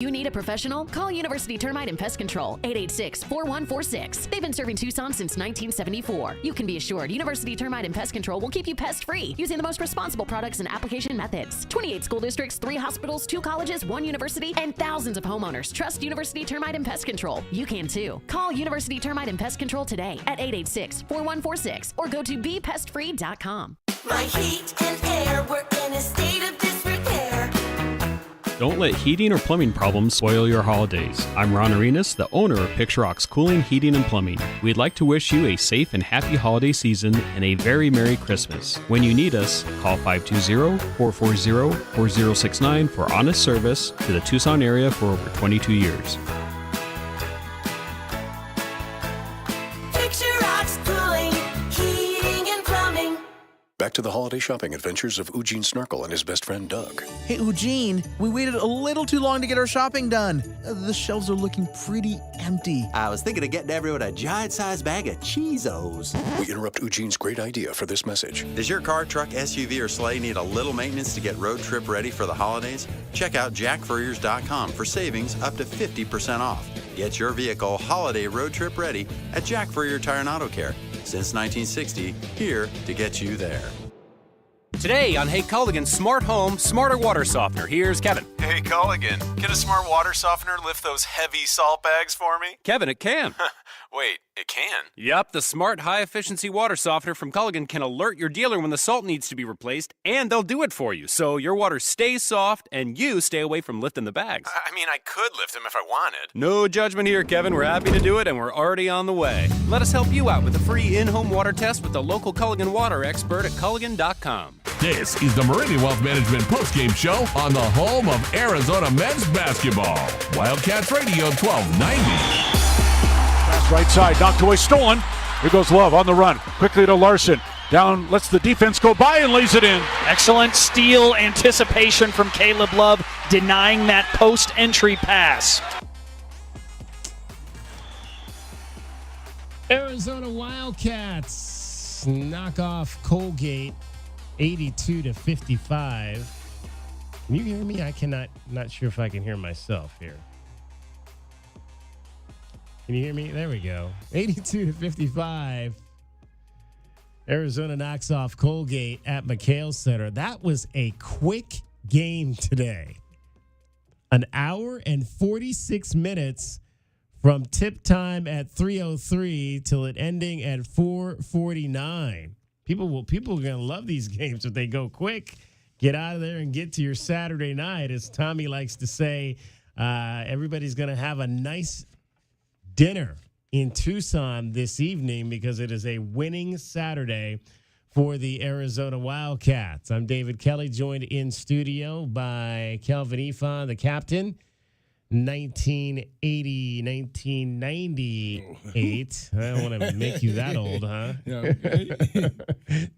You need a professional? Call University Termite and Pest Control, 886-4146. They've been serving Tucson since 1974. You can be assured University Termite and Pest Control will keep you pest-free using the most responsible products and application methods. 28 school districts, 3 hospitals, 2 colleges, 1 university, and thousands of homeowners trust University Termite and Pest Control. You can too. Call University Termite and Pest Control today at 886-4146 or go to bepestfree.com. My heat and air were in a state of disrepair. Don't let heating or plumbing problems spoil your holidays. I'm Ron Arenas, the owner of Picture Rock's Cooling, Heating, and Plumbing. We'd like to wish you a safe and happy holiday season and a very Merry Christmas. When you need us, call 520-440-4069 for honest service to the Tucson area for over 22 years. Picture Rocks Cooling, Heating, and Plumbing. Back to the holiday shopping adventures of Eugene Snarkle and his best friend Doug. Hey, Eugene, we waited a little too long to get our shopping done. The shelves are looking pretty empty. I was thinking of getting everyone a giant-sized bag of Cheezos. We interrupt Eugene's great idea for this message. Does your car, truck, SUV, or sleigh need a little maintenance to get road trip ready for the holidays? Check out jackfurriers.com for savings up to 50% off. Get your vehicle holiday road trip ready at Jack Furrier Tire and Auto Care. Since 1960, here to get you there. Today on Hey Culligan's Smart Home, Smarter Water Softener, here's Kevin. Hey Culligan, can a smart water softener lift those heavy salt bags for me? Kevin, it can. Wait, it can? Yep, the smart high-efficiency water softener from Culligan can alert your dealer when the salt needs to be replaced, and they'll do it for you, so your water stays soft and you stay away from lifting the bags. I mean, I could lift them if I wanted. No judgment here, Kevin. We're happy to do it, and we're already on the way. Let us help you out with a free in-home water test with the local Culligan water expert at Culligan.com. This is the Meridian Wealth Management postgame show on the home of Arizona men's basketball. Wildcats Radio 1290. Pass right side, knocked away, stolen. Here goes Love on the run. Quickly to Larson. Down, lets the defense go by and lays it in. Excellent steal anticipation from Caleb Love, denying that post-entry pass. Arizona Wildcats knock off Colgate 82-55. Can you hear me? Not sure if I can hear myself here. Can you hear me? There we go. 82-55. Arizona knocks off Colgate at McKale Center. That was a quick game today. An hour and 46 minutes from tip time at 3:03 till it ending at 4:49. People are going to love these games if they go quick. Get out of there and get to your Saturday night. As Tommy likes to say, everybody's going to have a nice dinner in Tucson this evening because it is a winning Saturday for the Arizona Wildcats. I'm David Kelly, joined in studio by Kelvin Ifan, the captain. 1980, 1998. I don't want to make you that old, huh? Yeah, okay.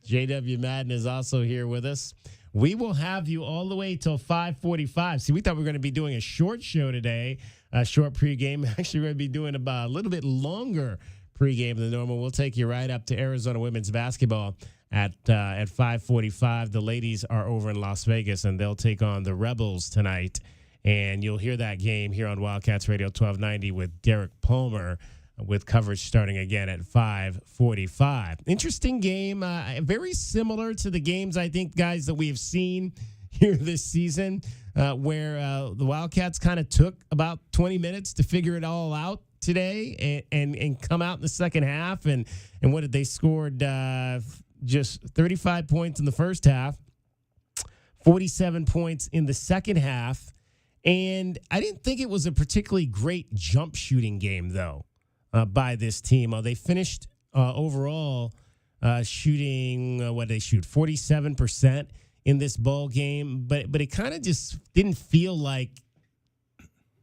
JW Madden is also here with us. We will have you all the way till 5:45. See, we thought we were going to be doing a short show today, a short pregame. Actually, we're going to be doing about a little bit longer pregame than normal. We'll take you right up to Arizona women's basketball at 5:45. The ladies are over in Las Vegas, and they'll take on the Rebels tonight. And you'll hear that game here on Wildcats Radio 1290 with Derek Palmer, with coverage starting again at 5:45. Interesting game, very similar to the games, I think, guys, that we have seen here this season, where the Wildcats kind of took about 20 minutes to figure it all out today and come out in the second half. And what did they scored? Just 35 points in the first half, 47 points in the second half. And I didn't think it was a particularly great jump shooting game, though, by this team. They finished overall shooting, what did they shoot, 47% in this ball game. But it kind of just didn't feel like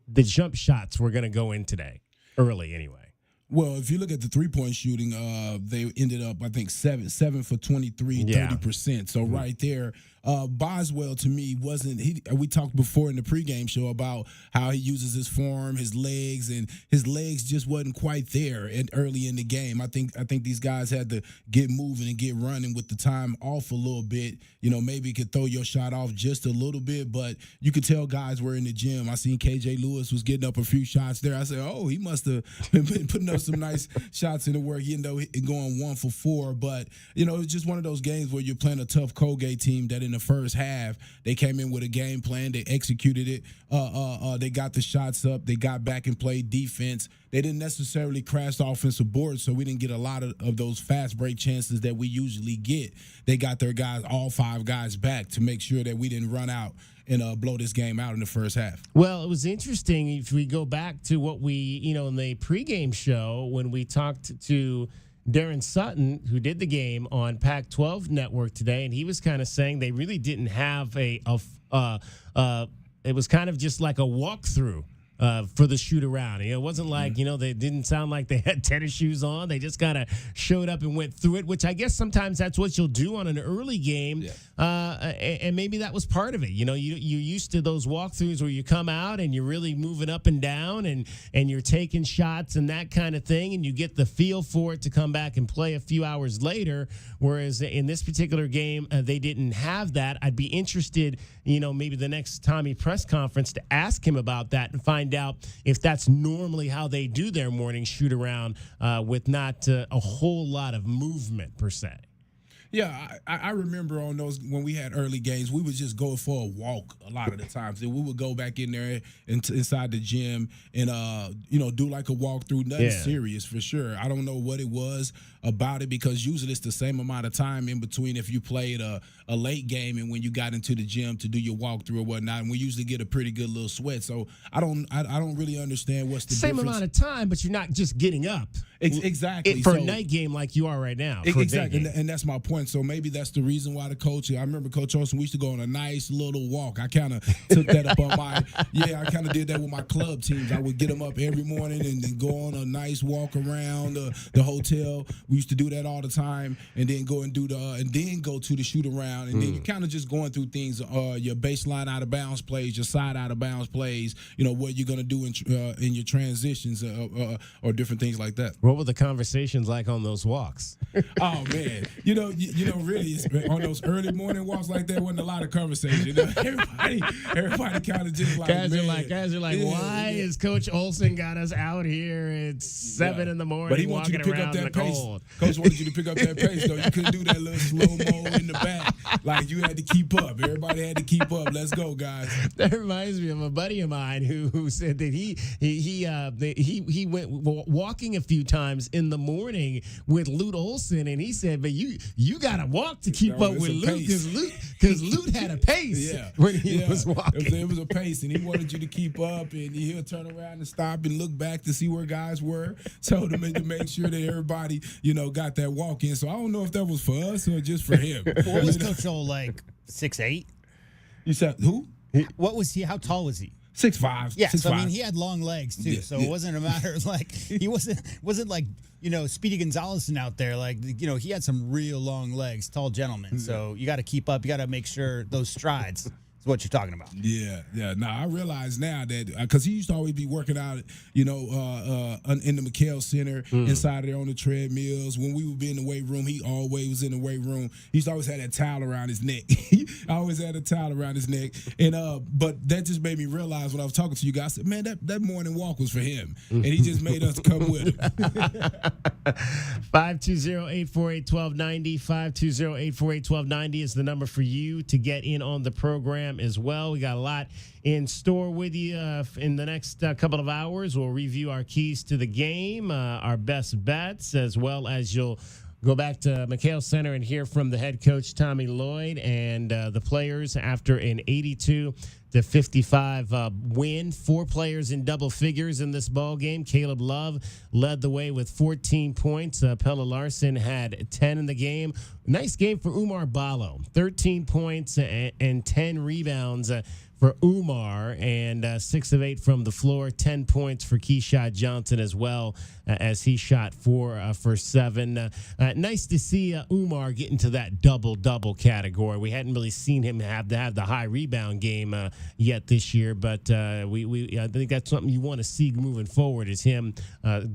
the jump shots were going to go in today, early anyway. Well, if you look at the three-point shooting, they ended up, I think, 7 for 23, 30%. So right there, Boswell, to me, wasn't he? We talked before in the pregame show about how he uses his form, his legs, and his legs just wasn't quite there early in the game. I think these guys had to get moving and get running with the time off a little bit. Maybe could throw your shot off just a little bit, but you could tell guys were in the gym. I seen KJ Lewis was getting up a few shots there. I said, oh, he must have been putting up some nice shots in the work, going 1 for 4. But, it's just one of those games where you're playing a tough Colgate team that in the first half, they came in with a game plan. They executed it. They got the shots up. They got back and played defense. They didn't necessarily crash the offensive board, so we didn't get a lot of those fast break chances that we usually get. They got their guys, all 5 guys, back to make sure that we didn't run out and blow this game out in the first half. Well, it was interesting if we go back to what we, in the pregame show when we talked to Darren Sutton, who did the game on Pac-12 Network today, and he was kind of saying they really didn't have it was kind of just like a walkthrough for the shoot around. It wasn't like, they didn't sound like they had tennis shoes on. They just kind of showed up and went through it, which I guess sometimes that's what you'll do on an early game. Yeah. And maybe that was part of it. You're used to those walkthroughs where you come out and you're really moving up and down and you're taking shots and that kind of thing, and you get the feel for it to come back and play a few hours later. Whereas in this particular game, they didn't have that. I'd be interested, maybe the next Tommy press conference to ask him about that and find out if that's normally how they do their morning shoot around with not a whole lot of movement per se. Yeah, I remember on those when we had early games, we would just go for a walk a lot of the times. And we would go back in there inside the gym and do like a walkthrough, nothing serious for sure. I don't know what it was about it because usually it's the same amount of time in between if you played a late game and when you got into the gym to do your walkthrough or whatnot. And we usually get a pretty good little sweat. So I don't really understand what's the same difference. Amount of time, but you're not just getting up. Exactly. For a night game like you are right now. Exactly. And that's my point. So maybe that's the reason why the coach, I remember Coach Olsen, we used to go on a nice little walk. I kind of took that up on I kind of did that with my club teams. I would get them up every morning and then go on a nice walk around the hotel. We used to do that all the time and then go and do and then go to the shoot around. And then you're kind of just going through things, your baseline out of bounds plays, your side out of bounds plays, what you're going to do in your transitions or different things like that. What were the conversations like on those walks? Oh man, really on those early morning walks like that wasn't a lot of conversation. Everybody kind of just like guys are like, why is Coach Olsen got us out here at 7 in the morning? But he wanted you to pick up that pace. Coach wanted you to pick up that pace, though. You couldn't do that little slow-mo in the back. Like you had to keep up. Everybody had to keep up. Let's go, guys. That reminds me of a buddy of mine who said that he went walking a few times in the morning with Lute Olsen, and he said, "But you got to walk to keep up with Lute because Lute had a pace when he was walking. It was a pace, and he wanted you to keep up, and he'll turn around and stop and look back to see where guys were, so to make sure that everybody got that walk in. So I don't know if that was for us or just for him. What was Coach O, like 6'8"? You said who? What was he? How tall was he? 6'5". Yeah, 6'5". so I mean, he had long legs too. Yeah, so it wasn't a matter of like he wasn't like Speedy Gonzalezson out there. Like he had some real long legs, tall gentleman. Mm-hmm. So you got to keep up. You got to make sure those strides. What you're talking about. Yeah. Now I realize now that because he used to always be working out, in the McKale Center, inside there on the treadmills. When we would be in the weight room, he always was in the weight room. He used to always have that towel around his neck. I always had a towel around his neck, and but that just made me realize when I was talking to you guys, I said, man, that morning walk was for him, and he just made us come with him. 520-848-1290. 520-848-1290 is the number for you to get in on the program as well. We got a lot in store with you in the next couple of hours. We'll review our keys to the game, our best bets, as well as you'll go back to McKale Center and hear from the head coach, Tommy Lloyd, and the players after an 82-55 win. 4 players in double figures in this ball game. Caleb Love led the way with 14 points. Pella Larson had 10 in the game. Nice game for Umar Ballo. 13 points and 10 rebounds for Umar, and 6 of 8 from the floor. 10 points for Keyshawn Johnson as well, as he shot 4 for 7. Nice to see Umar get into that double-double category. We hadn't really seen him have the high rebound game yet this year, but I think that's something you want to see moving forward, is him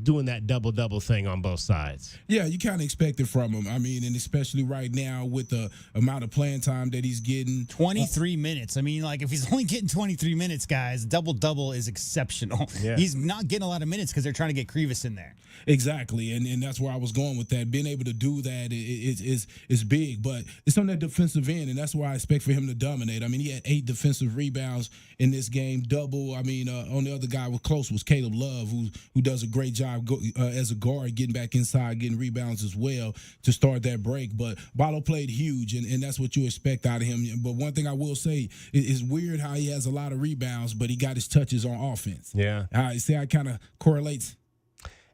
doing that double-double thing on both sides. Yeah, you kind of expect it from him. I mean, and especially right now with the amount of playing time that he's getting. 23 minutes. I mean, like, if he's only getting 23 minutes, guys, double-double is exceptional. Yeah. He's not getting a lot of minutes because they're trying to get Krivas in there. Exactly, and that's where I was going with that. Being able to do that is big, but it's on that defensive end, and that's why I expect for him to dominate. I mean, he had 8 defensive rebounds in this game, double. I mean, on the other guy was close was Caleb Love, who does a great job as a guard, getting back inside, getting rebounds as well to start that break. But Ballo played huge, and that's what you expect out of him. But one thing I will say is weird how he has a lot of rebounds, but he got his touches on offense. Yeah. See how it kind of correlates.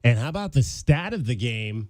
And how about the stat of the game?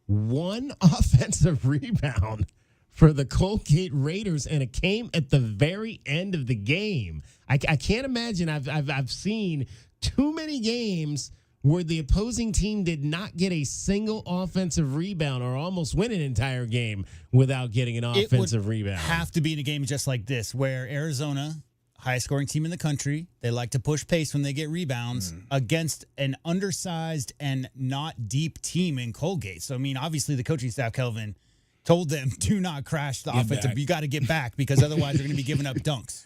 1 offensive rebound for the Colgate Raiders, and it came at the very end of the game. I can't imagine I've seen too many games where the opposing team did not get a single offensive rebound or almost win an entire game without getting an offensive rebound. Have to be in a game just like this, where Arizona, highest scoring team in the country, they like to push pace when they get rebounds against an undersized and not deep team in Colgate. So, I mean, obviously the coaching staff, Kelvin, told them, do not crash the offensive. You got to get back, because otherwise you're going to be giving up dunks.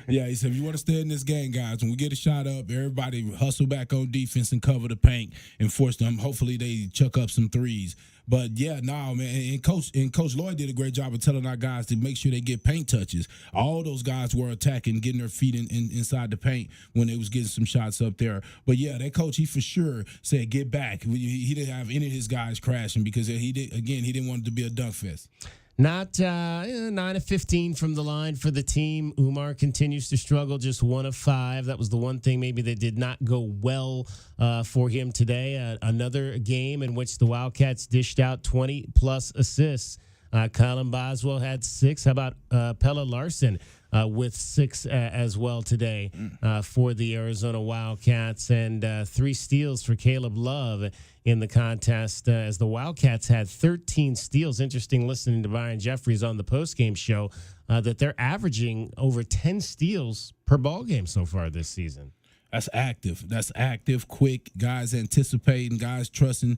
Yeah, he said, if you want to stay in this game, guys, when we get a shot up, everybody hustle back on defense and cover the paint and force them. Hopefully they chuck up some threes. But, yeah, no, man, and Coach Lloyd did a great job of telling our guys to make sure they get paint touches. All those guys were attacking, getting their feet inside the paint when they was getting some shots up there. But, yeah, that coach, he for sure said get back. He didn't have any of his guys crashing because he didn't want it to be a dunk fest. Not 9 of 15 from the line for the team. Umar continues to struggle, just 1 of 5. That was the one thing maybe that did not go well for him today. Another game in which the Wildcats dished out 20-plus assists. Colin Boswell had 6. How about Pella Larson with 6 as well today for the Arizona Wildcats, and 3 steals for Caleb Love in the contest, as the Wildcats had 13 steals. Interesting listening to Brian Jeffries on the postgame show that they're averaging over 10 steals per ball game so far this season. That's active. That's active, quick. Guys anticipating, guys trusting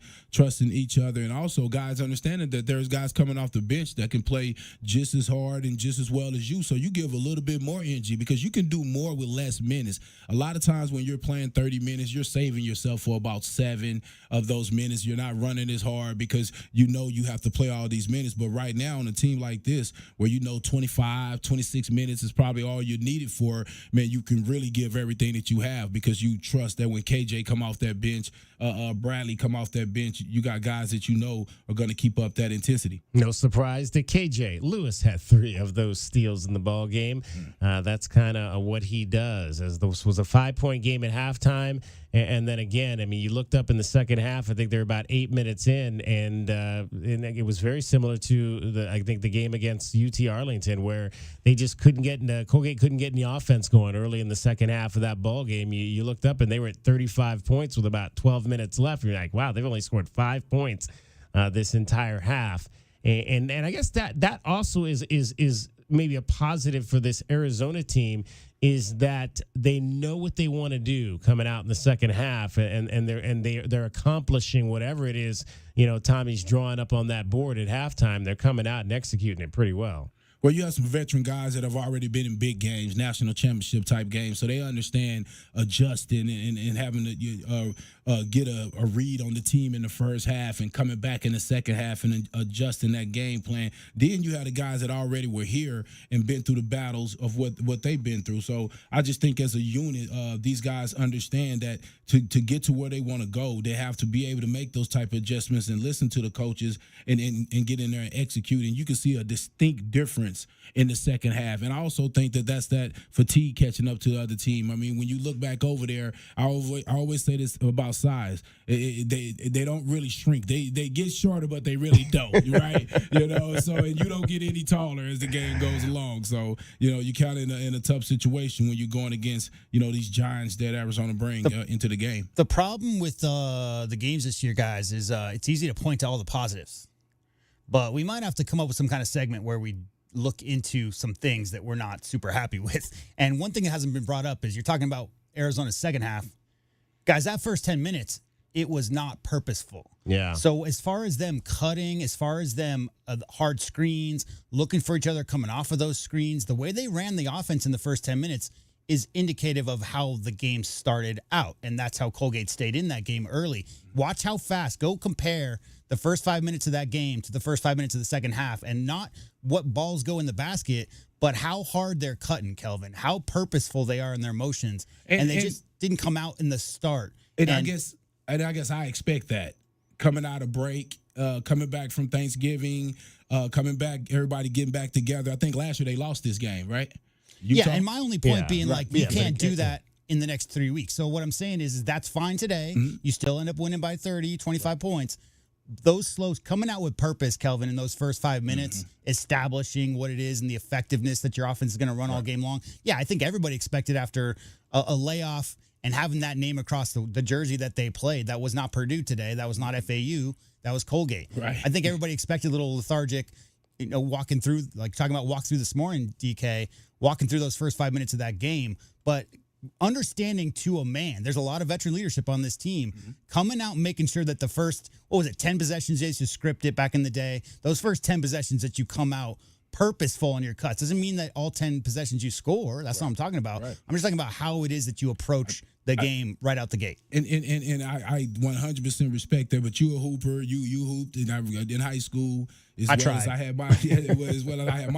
each other, and also guys understanding that there's guys coming off the bench that can play just as hard and just as well as you. So you give a little bit more energy because you can do more with less minutes. A lot of times when you're playing 30 minutes, you're saving yourself for about 7 of those minutes. You're not running as hard because you know you have to play all these minutes. But right now on a team like this, where you know 25, 26 minutes is probably all you need it for, man, you can really give everything that you have, because you trust that when KJ come off that bench, Bradley come off that bench, you got guys that you know are going to keep up that intensity. No surprise that KJ Lewis had 3 of those steals in the ball game. That's kind of what he does, as this was a 5-point game at halftime. And then again, I mean, you looked up in the second half, I think they're about 8 minutes in, and it was very similar to the game against UT Arlington, where they just Colgate couldn't get any offense going early in the second half of that ball game. You looked up and they were at 35 points with about 12 minutes left. You're like, wow, they've only scored 5 points this entire half. And I guess that also is maybe a positive for this Arizona team, is that they know what they want to do coming out in the second half, and they're accomplishing whatever it is, Tommy's drawing up on that board at halftime. They're coming out and executing it pretty well. Well, you have some veteran guys that have already been in big games, national championship type games, so they understand adjusting and having to get a read on the team in the first half and coming back in the second half and adjusting that game plan. Then you have the guys that already were here and been through the battles of what they've been through. So I just think as a unit, these guys understand that to get to where they want to go, they have to be able to make those type of adjustments and listen to the coaches and get in there and execute. And you can see a distinct difference offense in the second half. And I also think that's that fatigue catching up to the other team. I mean, when you look back over there, I always say this about size. They don't really shrink. They get shorter, but they really don't, right? So and you don't get any taller as the game goes along. So, you kind of in a tough situation when you're going against, these giants that Arizona bring into the game. The problem with the games this year, guys, is it's easy to point to all the positives. But we might have to come up with some kind of segment where we look into some things that we're not super happy with. And one thing that hasn't been brought up is you're talking about Arizona's second half. Guys, that first 10 minutes, it was not purposeful. Yeah. So as far as them cutting, as far as them hard screens, looking for each other, coming off of those screens, the way they ran the offense in the first 10 minutes is indicative of how the game started out. And that's how Colgate stayed in that game early. Watch how fast. Go compare the first 5 minutes of that game to the first 5 minutes of the second half, and not what balls go in the basket, but how hard they're cutting, Kelvin, how purposeful they are in their motions. And they just didn't come out in the start. And I guess I expect that coming out of break, coming back from Thanksgiving, coming back, everybody getting back together. I think last year they lost this game, right? Yeah, and my only point being, you can't do that in the next 3 weeks. So what I'm saying is that's fine today. Mm-hmm. You still end up winning by 30, 25 points. Those slows, coming out with purpose, Kelvin, in those first 5 minutes, establishing what it is and the effectiveness that your offense is going to run all game long. Yeah, I think everybody expected after a layoff and having that name across the jersey that they played. That was not Purdue today. That was not FAU. That was Colgate. Right. I think everybody expected a little lethargic, walking through, like talking about walk through this morning, DK, walking through those first 5 minutes of that game. But understanding to a man, there's a lot of veteran leadership on this team, coming out and making sure that the first, 10 possessions, they used to script it back in the day. Those first 10 possessions that you come out purposeful on your cuts doesn't mean that all 10 possessions you score. That's not what I'm talking about. Right. I'm just talking about how it is that you approach the game right out the gate. And I 100% respect that. But you a hooper, you hooped in high school as well as I had my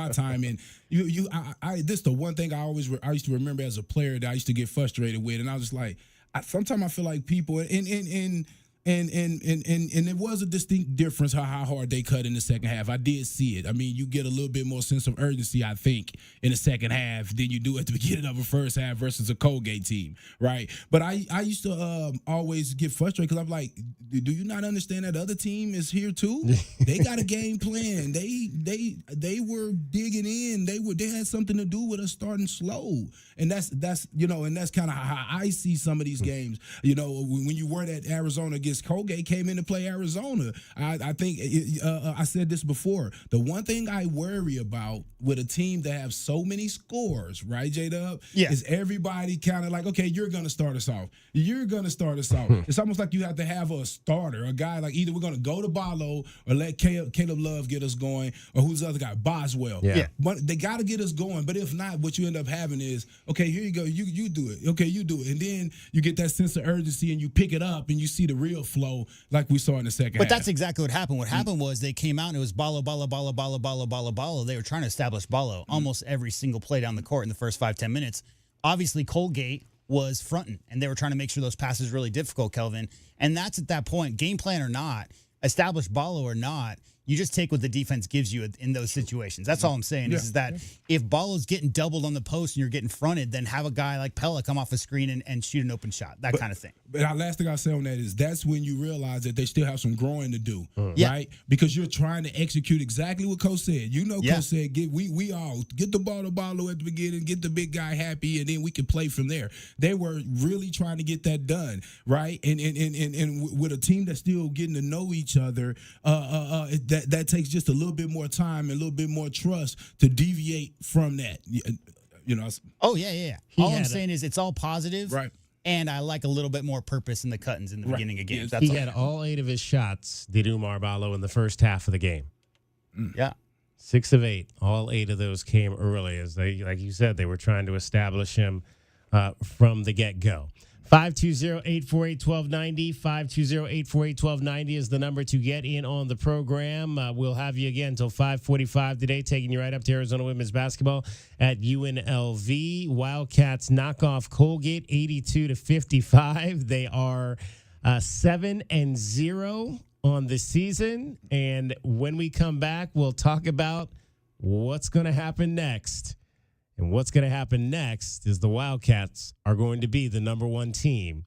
time. And this is the one thing I used to remember as a player that I used to get frustrated with. And I was like, sometimes I feel like people and it was a distinct difference how hard they cut in the second half. I did see it. I mean, you get a little bit more sense of urgency, I think, in the second half than you do at the beginning of a first half versus a Colgate team, right? But I used to always get frustrated because I'm like, do you not understand that the other team is here too? They got a game plan. They were digging in. They had something to do with us starting slow, and that's kind of how I see some of these games. When you were at Arizona against Colgate, came in to play Arizona. I think I said this before. The one thing I worry about with a team that have so many scores, right, J-Dub, is everybody kind of like, okay, you're going to start us off. You're going to start us off. It's almost like you have to have a starter, a guy like either we're going to go to Ballo or let Caleb Love get us going, or who's the other guy, Boswell. Yeah. But they got to get us going. But if not, what you end up having is, okay, here you go. You do it. Okay, you do it. And then you get that sense of urgency and you pick it up and you see the real flow like we saw in the second half. But that's exactly what happened. What happened was they came out and it was Ballo. They were trying to establish Ballo almost every single play down the court in the first 5-10 minutes. Obviously, Colgate was fronting, and they were trying to make sure those passes were really difficult, Kelvin. And that's at that point, game plan or not, establish Ballo or not, you just take what the defense gives you in those situations. That's all I'm saying is that if Ballo's getting doubled on the post and you're getting fronted, then have a guy like Pella come off a screen and shoot an open shot, that kind of thing. But the last thing I'll say on that is that's when you realize that they still have some growing to do, right? Because you're trying to execute exactly what Coach said. Coach said, we all get the ball to Ballo at the beginning, get the big guy happy, and then we can play from there. They were really trying to get that done, right? And with a team that's still getting to know each other, that takes just a little bit more time and a little bit more trust to deviate from that. Oh, yeah. All I'm saying is it's all positive. Right. And I like a little bit more purpose in the cut-ins in the beginning of games. He had all 8 of his shots, did Oumar Ballo, in the first half of the game. Yeah. 6 of 8. All 8 of those came early. As they, like you said, they were trying to establish him from the get-go. 520-848-1290. 520-848-1290 is the number to get in on the program. We'll have you again until 5:45 today, taking you right up to Arizona women's basketball at UNLV. Wildcats knock off Colgate 82-55. They are 7-0 on the season. And when we come back, we'll talk about what's going to happen next? And what's going to happen next is the Wildcats are going to be the number one team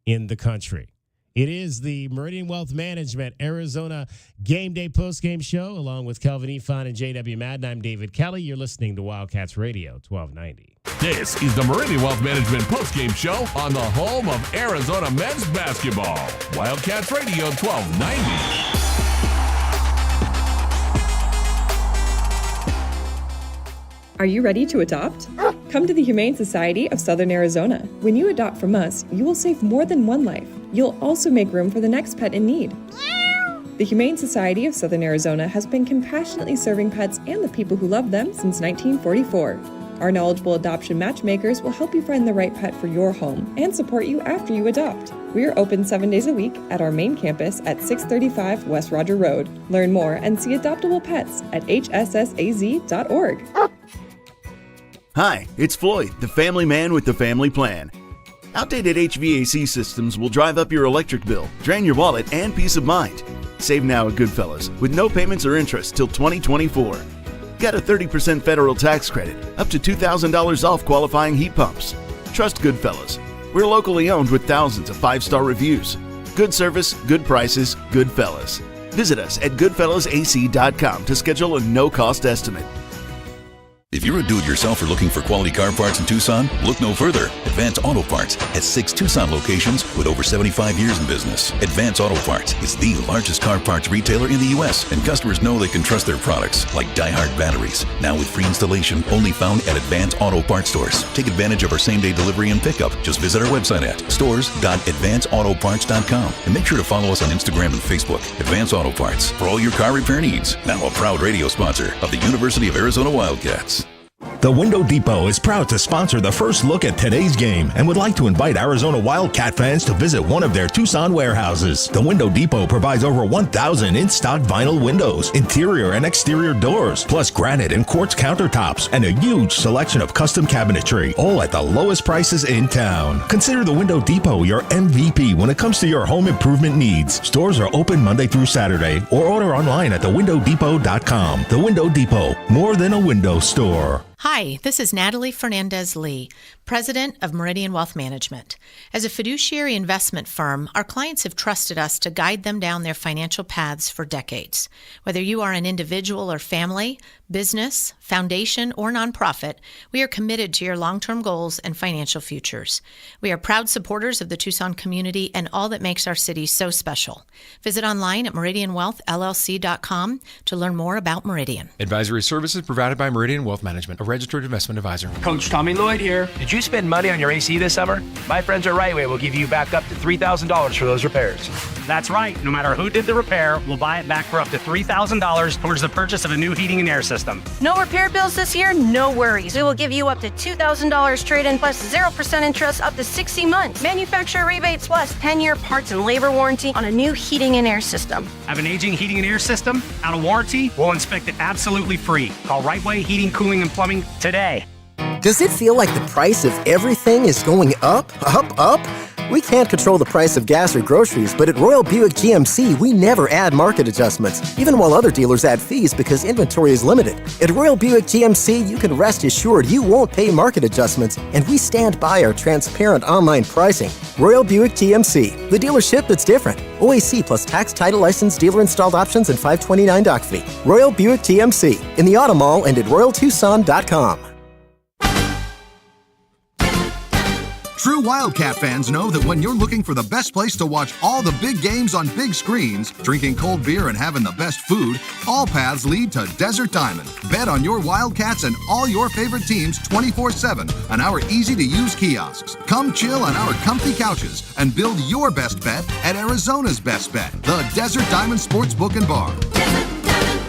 in the country. It is the Meridian Wealth Management Arizona Game Day Postgame Show, along with Kelvin Efon and J.W. Madden. I'm David Kelly. You're listening to Wildcats Radio 1290. This is the Meridian Wealth Management Postgame Show on the home of Arizona men's basketball. Wildcats Radio 1290. Are you ready to adopt? Come to the Humane Society of Southern Arizona. When you adopt from us, you will save more than one life. You'll also make room for the next pet in need. The Humane Society of Southern Arizona has been compassionately serving pets and the people who love them since 1944. Our knowledgeable adoption matchmakers will help you find the right pet for your home and support you after you adopt. We are open 7 days a week at our main campus at 635 West Roger Road. Learn more and see adoptable pets at hssaz.org. Hi, it's Floyd, the family man with the family plan. Outdated HVAC systems will drive up your electric bill, drain your wallet, and peace of mind. Save now at Goodfellas with no payments or interest till 2024. Get a 30% federal tax credit, up to $2,000 off qualifying heat pumps. Trust Goodfellas. We're locally owned with thousands of 5-star reviews. Good service, good prices, Goodfellas. Visit us at goodfellasac.com to schedule a no-cost estimate. If you're a do-it-yourselfer looking for quality car parts in Tucson, look no further. Advance Auto Parts has 6 Tucson locations with over 75 years in business. Advance Auto Parts is the largest car parts retailer in the U.S., and customers know they can trust their products, like Die-Hard batteries. Now with free installation, only found at Advance Auto Parts stores. Take advantage of our same-day delivery and pickup. Just visit our website at stores.advanceautoparts.com and make sure to follow us on Instagram and Facebook. Advance Auto Parts for all your car repair needs. Now a proud radio sponsor of the University of Arizona Wildcats. The Window Depot is proud to sponsor the first look at today's game and would like to invite Arizona Wildcat fans to visit one of their Tucson warehouses. The Window Depot provides over 1,000 in-stock vinyl windows, interior and exterior doors, plus granite and quartz countertops, and a huge selection of custom cabinetry, all at the lowest prices in town. Consider the Window Depot your MVP when it comes to your home improvement needs. Stores are open Monday through Saturday, or order online at thewindowdepot.com. The Window Depot, more than a window store. Hi, this is Natalie Fernandez-Lee, President of Meridian Wealth Management. As a fiduciary investment firm, our clients have trusted us to guide them down their financial paths for decades. Whether you are an individual or family, business, foundation, or nonprofit, we are committed to your long-term goals and financial futures. We are proud supporters of the Tucson community and all that makes our city so special. Visit online at meridianwealthllc.com to learn more about Meridian. Advisory services provided by Meridian Wealth Management, a registered investment advisor. Coach Tommy Lloyd here. Did you spend money on your AC this summer? My friends at Rightway will give you back up to $3,000 for those repairs. That's right. No matter who did the repair, we'll buy it back for up to $3,000 towards the purchase of a new heating and air system. No repair bills this year? No worries. We will give you up to $2,000 trade-in plus 0% interest up to 60 months. Manufacturer rebates plus 10-year parts and labor warranty on a new heating and air system. Have an aging heating and air system? Out of warranty? We'll inspect it absolutely free. Call Rightway Heating, Cooling, and Plumbing today. Does it feel like the price of everything is going up, up, up? We can't control the price of gas or groceries, but at Royal Buick GMC, we never add market adjustments, even while other dealers add fees because inventory is limited. At Royal Buick GMC, you can rest assured you won't pay market adjustments, and we stand by our transparent online pricing. Royal Buick GMC, the dealership that's different. OAC plus tax, title, license, dealer installed options, and $529 doc fee. Royal Buick GMC, in the Auto Mall and at RoyalTucson.com. True Wildcat fans know that when you're looking for the best place to watch all the big games on big screens, drinking cold beer and having the best food, all paths lead to Desert Diamond. Bet on your Wildcats and all your favorite teams 24/7 on our easy-to-use kiosks. Come chill on our comfy couches and build your best bet at Arizona's best bet, the Desert Diamond Sportsbook and Bar.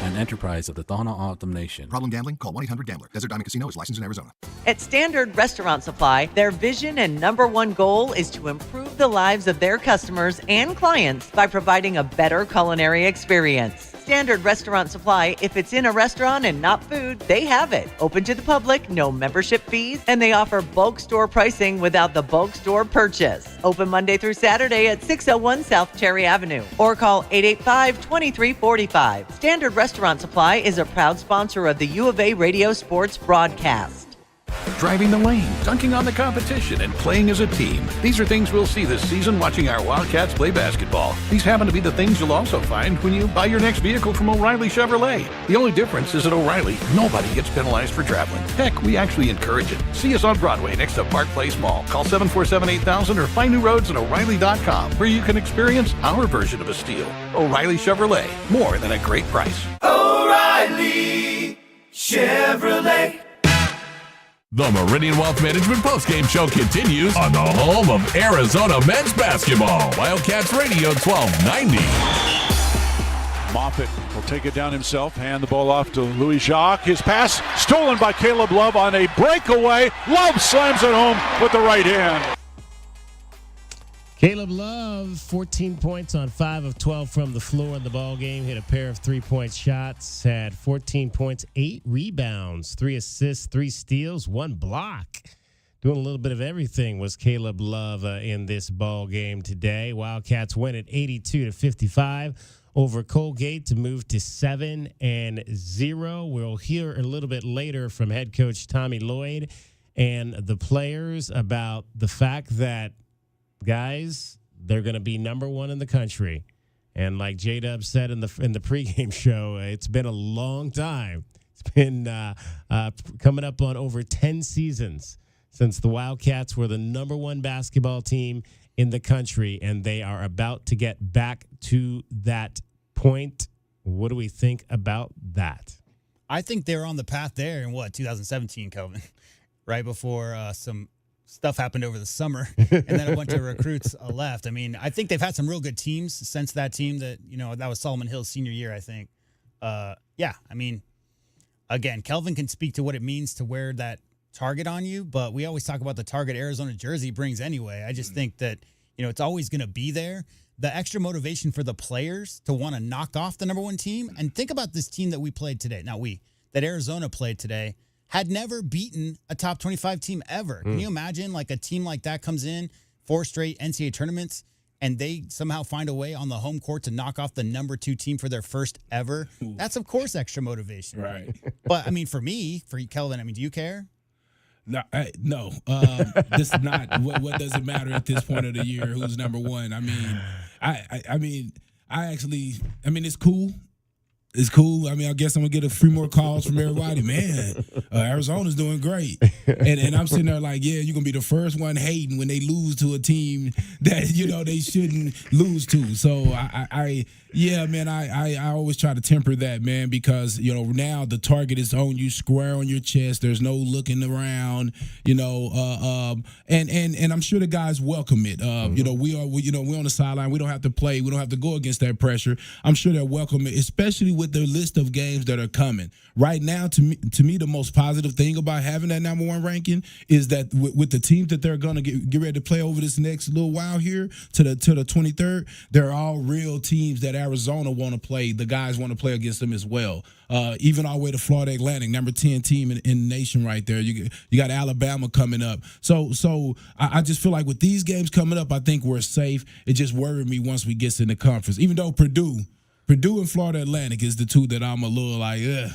An enterprise of the Thana Autumn Nation. Problem gambling? Call 1-800-GAMBLER. Desert Diamond Casino is licensed in Arizona. At Standard Restaurant Supply, their vision and number one goal is to improve the lives of their customers and clients by providing a better culinary experience. Standard Restaurant Supply, if it's in a restaurant and not food, they have it. Open to the public, no membership fees, and they offer bulk store pricing without the bulk store purchase. Open Monday through Saturday at 601 South Cherry Avenue or call 885-2345. Standard Restaurant Supply is a proud sponsor of the U of A Radio Sports broadcast. Driving the lane, dunking on the competition, and playing as a team. These are things we'll see this season watching our Wildcats play basketball. These happen to be the things you'll also find when you buy your next vehicle from O'Reilly Chevrolet. The only difference is at O'Reilly, nobody gets penalized for traveling. Heck, we actually encourage it. See us on Broadway next to Park Place Mall. Call 747-8000 or find new roads at O'Reilly.com where you can experience our version of a steal. O'Reilly Chevrolet, more than a great price. O'Reilly Chevrolet. The Meridian Wealth Management postgame show continues on the home of Arizona men's basketball. Wildcats Radio 1290. Moffitt will take it down himself, hand the ball off to Louis Jacques. His pass stolen by Caleb Love on a breakaway. Love slams it home with the right hand. Caleb Love, 14 points on 5 of 12 from the floor in the ball game. Hit a pair of 3-point shots. Had 14 points, 8 rebounds, 3 assists, 3 steals, 1 block. Doing a little bit of everything was Caleb Love in this ball game today. Wildcats win at 82-55 over Colgate to move to 7-0. We'll hear a little bit later from head coach Tommy Lloyd and the players about the fact that, guys, they're going to be number 1 in the country. And like J-Dub said in the pregame show, it's been a long time. It's been coming up on over 10 seasons since the Wildcats were the number 1 basketball team in the country, and they are about to get back to that point. What do we think about that? I think they're on the path there in 2017, Kelvin, right before some stuff happened over the summer, and then a bunch of recruits left. I mean, I think they've had some real good teams since that team that was Solomon Hill's senior year, I think. Yeah, I mean, again, Kelvin can speak to what it means to wear that target on you, but we always talk about the target Arizona jersey brings anyway. I just think that, it's always going to be there. The extra motivation for the players to want to knock off the number 1 team. And think about this team that we played today. That Arizona played today, had never beaten a top 25 team ever. Can you imagine like a team like that comes in 4 straight NCAA tournaments and they somehow find a way on the home court to knock off the number 2 team for their first ever? That's, of course, extra motivation. Right. But, I mean, for you, Kelvin, do you care? No. This is not what does it matter at this point of the year who's number 1. I mean, it's cool. It's cool. I mean, I guess I'm going to get a few more calls from everybody. Man, Arizona's doing great. And I'm sitting there like, yeah, you're going to be the first one hating when they lose to a team that, they shouldn't lose to. So, I always try to temper that, man, because, now the target is on you, square on your chest. There's no looking around, and I'm sure the guys welcome it. We're on the sideline. We don't have to play. We don't have to go against that pressure. I'm sure they'll welcome it, especially with the list of games that are coming. Right now, to me, the most positive thing about having that number 1 ranking is that with the teams that they're going to get ready to play over this next little while here to the 23rd, they're all real teams that Arizona want to play. The guys want to play against them as well. Even all the way to Florida Atlantic, number 10 team in the nation right there. You got Alabama coming up. So I just feel like with these games coming up, I think we're safe. It just worried me once we get in the conference. Even though Purdue and Florida Atlantic is the 2 that I'm a little like, ugh.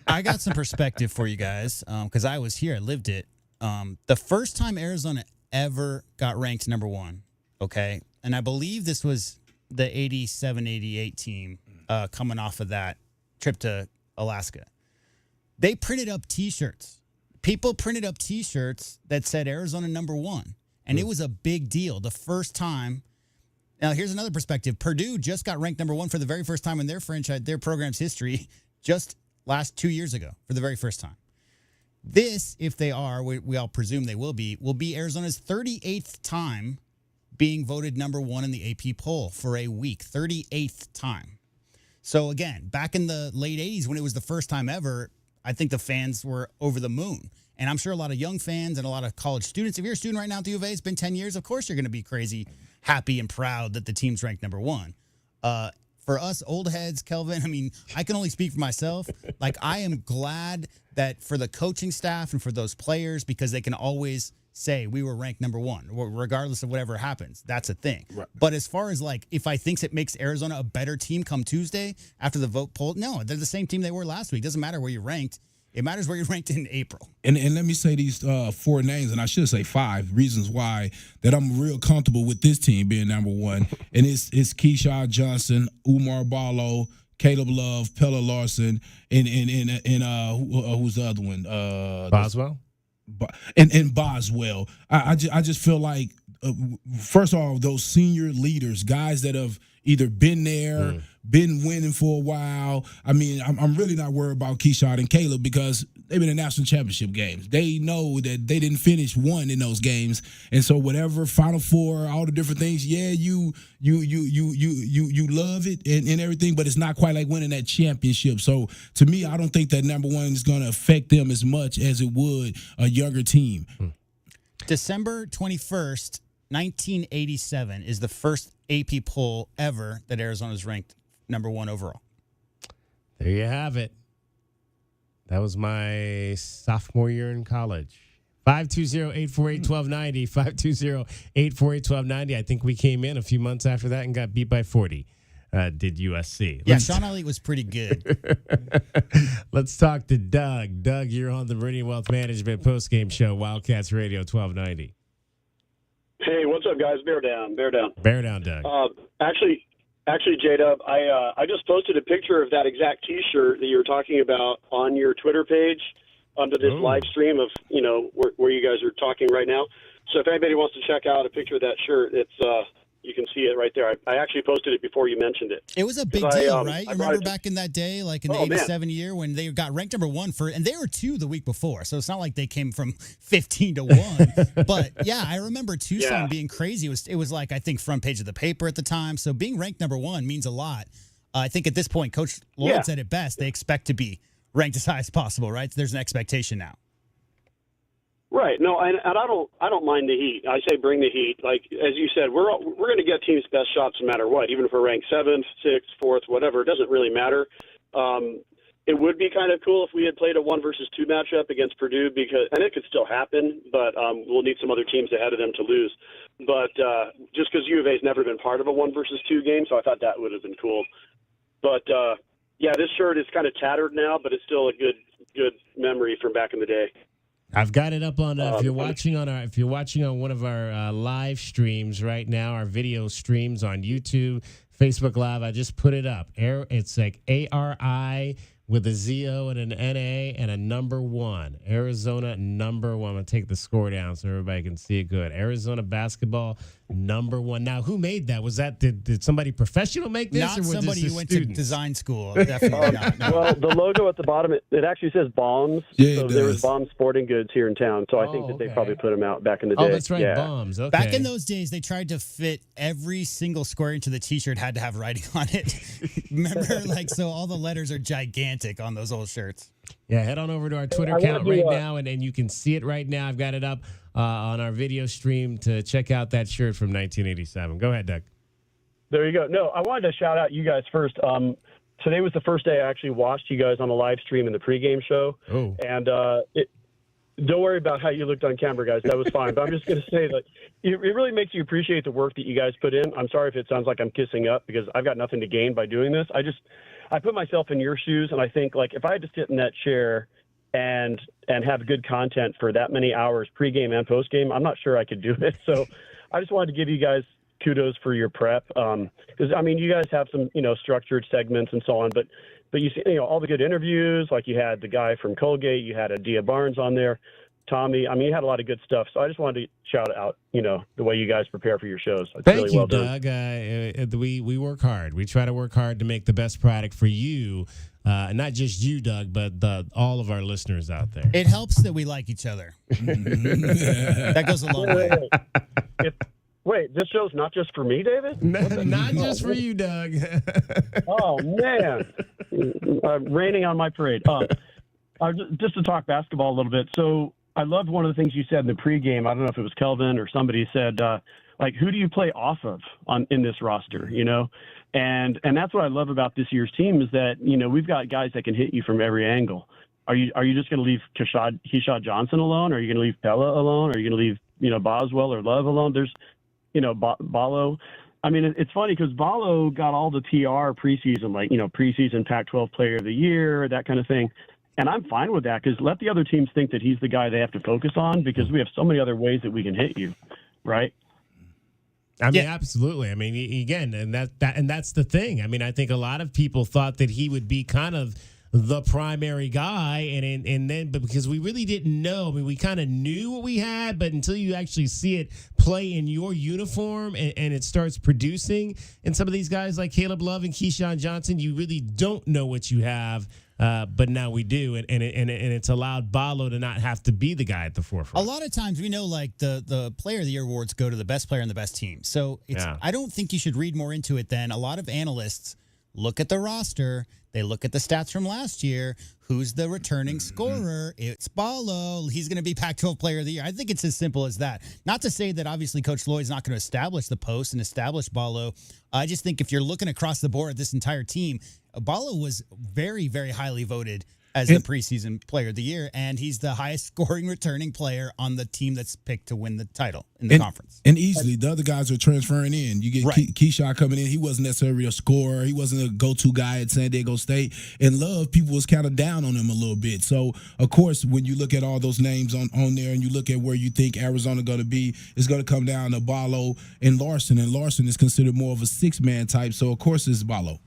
I got some perspective for you guys because I was here. I lived it. The first time Arizona ever got ranked number 1, okay? And I believe this was the 87-88 team coming off of that trip to Alaska. They printed up T-shirts. People printed up T-shirts that said Arizona number 1, and it was a big deal. The first time. Now, here's another perspective. Purdue just got ranked number 1 for the very first time in their program's history just last 2 years ago for the very first time. This, if they are, we all presume they will be Arizona's 38th time being voted number 1 in the AP poll for a week. 38th time. So, again, back in the late 80s when it was the first time ever, I think the fans were over the moon. And I'm sure a lot of young fans and a lot of college students, if you're a student right now at the U of A, it's been 10 years, of course you're going to be crazy happy and proud that the team's ranked number 1. for us old heads, Kelvin, I mean, I can only speak for myself. Like, I am glad that for the coaching staff and for those players, because they can always say we were ranked number one, regardless of whatever happens. That's a thing. Right. But as far as, like, if I think it makes Arizona a better team come Tuesday after the vote poll, no, they're the same team they were last week. Doesn't matter where you're ranked. It matters where you're ranked in April. And let me say these 4 names, and I should say 5 reasons why that I'm real comfortable with this team being number one. And it's Keyshawn Johnson, Umar Barlow, Caleb Love, Pella Larson, and who's the other one? Boswell. And Boswell. I just feel like first of all, those senior leaders, guys that have either been there, been winning for a while. I mean, I'm really not worried about Keyshawn and Caleb because they've been in national championship games. They know that they didn't finish one in those games, and so whatever Final Four, all the different things, yeah, you love it and everything, but it's not quite like winning that championship. So to me, I don't think that number one is going to affect them as much as it would a younger team. December 21st, 1987 is the first AP poll ever that Arizona's ranked number one overall. There you have it. That was my sophomore year in college. 520-848-1290. 520-848-1290. I think we came in a few months after that and got beat by 40. Did USC. Yeah, Sean Elliott was pretty good. Let's talk to Doug. Doug, you're on the Meridian Wealth Management postgame show, Wildcats Radio 1290. Hey, what's up, guys? Bear down. Bear down, Doug. Actually, J-Dub, I just posted a picture of that exact T-shirt that you were talking about on your Twitter page under this live stream of, where you guys are talking right now. So if anybody wants to check out a picture of that shirt, it's you can see it right there. I actually posted it before you mentioned it. It was a big deal, right? You remember back in that day, like in the 87 year when they got ranked number one and they were 2 the week before. So it's not like they came from 15 to 1. But yeah, I remember Tucson being crazy. It was like, I think, front page of the paper at the time. So being ranked number one means a lot. I think at this point, Coach Lloyd said it best. They expect to be ranked as high as possible, right? So there's an expectation now. Right. No, and I don't mind the heat. I say bring the heat. Like, as you said, we're going to get teams' best shots no matter what, even if we're ranked 7th, 6th, 4th, whatever. It doesn't really matter. It would be kind of cool if we had played a 1 versus 2 matchup against Purdue, and it could still happen, but we'll need some other teams ahead of them to lose. But just because U of A's never been part of a 1 versus 2 game, so I thought that would have been cool. But yeah, this shirt is kind of tattered now, but it's still a good memory from back in the day. I've got it up on if you're watching on one of our live streams right now, our video streams on YouTube, Facebook Live. I just put it up. It's like ARI with a ZO and an NA and a number 1. Arizona number 1. I'm going to take the score down so everybody can see it good. Arizona basketball number 1. Now, who made that? Was that did somebody professional make this? Not or was somebody this who went students? to design school. Definitely not. No. Well, the logo at the bottom, it actually says Bombs. Yeah, so there was Bombs Sporting Goods here in town. So I think that they probably put them out back in the day. Oh, that's right, yeah. Bombs. Okay. Back in those days, they tried to fit every single square inch of the T-shirt had to have writing on it. Remember, so all the letters are gigantic on those old shirts. Yeah, head on over to our Twitter account right now, and you can see it right now. I've got it up on our video stream to check out that shirt from 1987. Go ahead, Doug. There you go. No, I wanted to shout out you guys first. Today was the first day I actually watched you guys on a live stream in the pregame show. Oh. And don't worry about how you looked on camera, guys. That was fine. But I'm just going to say that it really makes you appreciate the work that you guys put in. I'm sorry if it sounds like I'm kissing up because I've got nothing to gain by doing this. I put myself in your shoes, and I think, like, if I had to sit in that chair and have good content for that many hours, pregame and postgame, I'm not sure I could do it. So I just wanted to give you guys kudos for your prep. Because, I mean, you guys have some, structured segments and so on, but you see, all the good interviews, like you had the guy from Colgate, you had Adia Barnes on there, Tommy. I mean, you had a lot of good stuff. So I just wanted to shout out, the way you guys prepare for your shows. It's Thank really you, well done. Doug. We work hard. We try to work hard to make the best product for you. Not just you, Doug, but all of our listeners out there. It helps that we like each other. That goes a long way. Wait, this show's not just for me, David? Not just for you, Doug. Oh, man. Raining on my parade. Just to talk basketball a little bit. So I loved one of the things you said in the pregame. I don't know if it was Kelvin or somebody said, who do you play off of? in this roster, and that's what I love about this year's team is that, we've got guys that can hit you from every angle. Are you just going to leave Keyshawn Johnson alone? Are you going to leave Pella alone? Are you going to leave, Boswell or Love alone? There's, Ballo. I mean, it's funny because Ballo got all the PR preseason, like, preseason Pac-12 player of the year, that kind of thing. And I'm fine with that because let the other teams think that he's the guy they have to focus on because we have so many other ways that we can hit you, right? I mean, absolutely. I mean, again, and that's the thing. I mean, I think a lot of people thought that he would be kind of the primary guy, but because we really didn't know. I mean, we kind of knew what we had, but until you actually see it play in your uniform and it starts producing, and some of these guys like Caleb Love and Keyshawn Johnson, you really don't know what you have. But now we do, and it's allowed Ballo to not have to be the guy at the forefront. A lot of times we know, like, the Player of the Year awards go to the best player and the best team. So I don't think you should read more into it than a lot of analysts look at the roster. They look at the stats from last year. Who's the returning scorer? It's Ballo. He's going to be Pac-12 Player of the Year. I think it's as simple as that. Not to say that obviously Coach Lloyd's not going to establish the post and establish Ballo. I just think if you're looking across the board at this entire team, Ballo was very, very highly voted as the preseason Player of the Year, and he's the highest scoring returning player on the team that's picked to win the title in the conference. And easily, the other guys are transferring in. You get Keyshawn coming in. He wasn't necessarily a scorer. He wasn't a go-to guy at San Diego State. And Love, people was kind of down on him a little bit. So, of course, when you look at all those names on there and you look at where you think Arizona going to be, it's going to come down to Ballo and Larson. And Larson is considered more of a six-man type. So, of course, it's Ballo.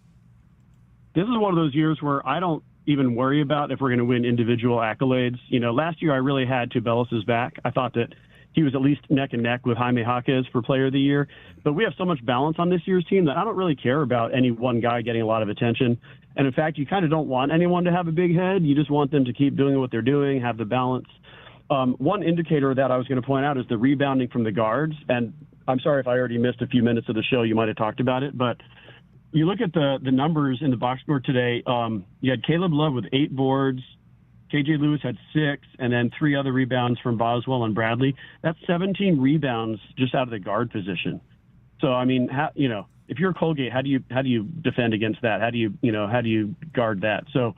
This is one of those years where I don't even worry about if we're going to win individual accolades. Last year I really had Tubelis' back. I thought that he was at least neck and neck with Jaime Jaquez for Player of the Year. But we have so much balance on this year's team that I don't really care about any one guy getting a lot of attention. And in fact, you kind of don't want anyone to have a big head. You just want them to keep doing what they're doing, have the balance. One indicator that I was going to point out is the rebounding from the guards. And I'm sorry if I already missed a few minutes of the show. You might have talked about it, but you look at the numbers in the box score today. You had Caleb Love with 8 boards. KJ Lewis had 6, and then 3 other rebounds from Boswell and Bradley. That's 17 rebounds just out of the guard position. So, I mean, if you're Colgate, how do you defend against that? How do you guard that? So,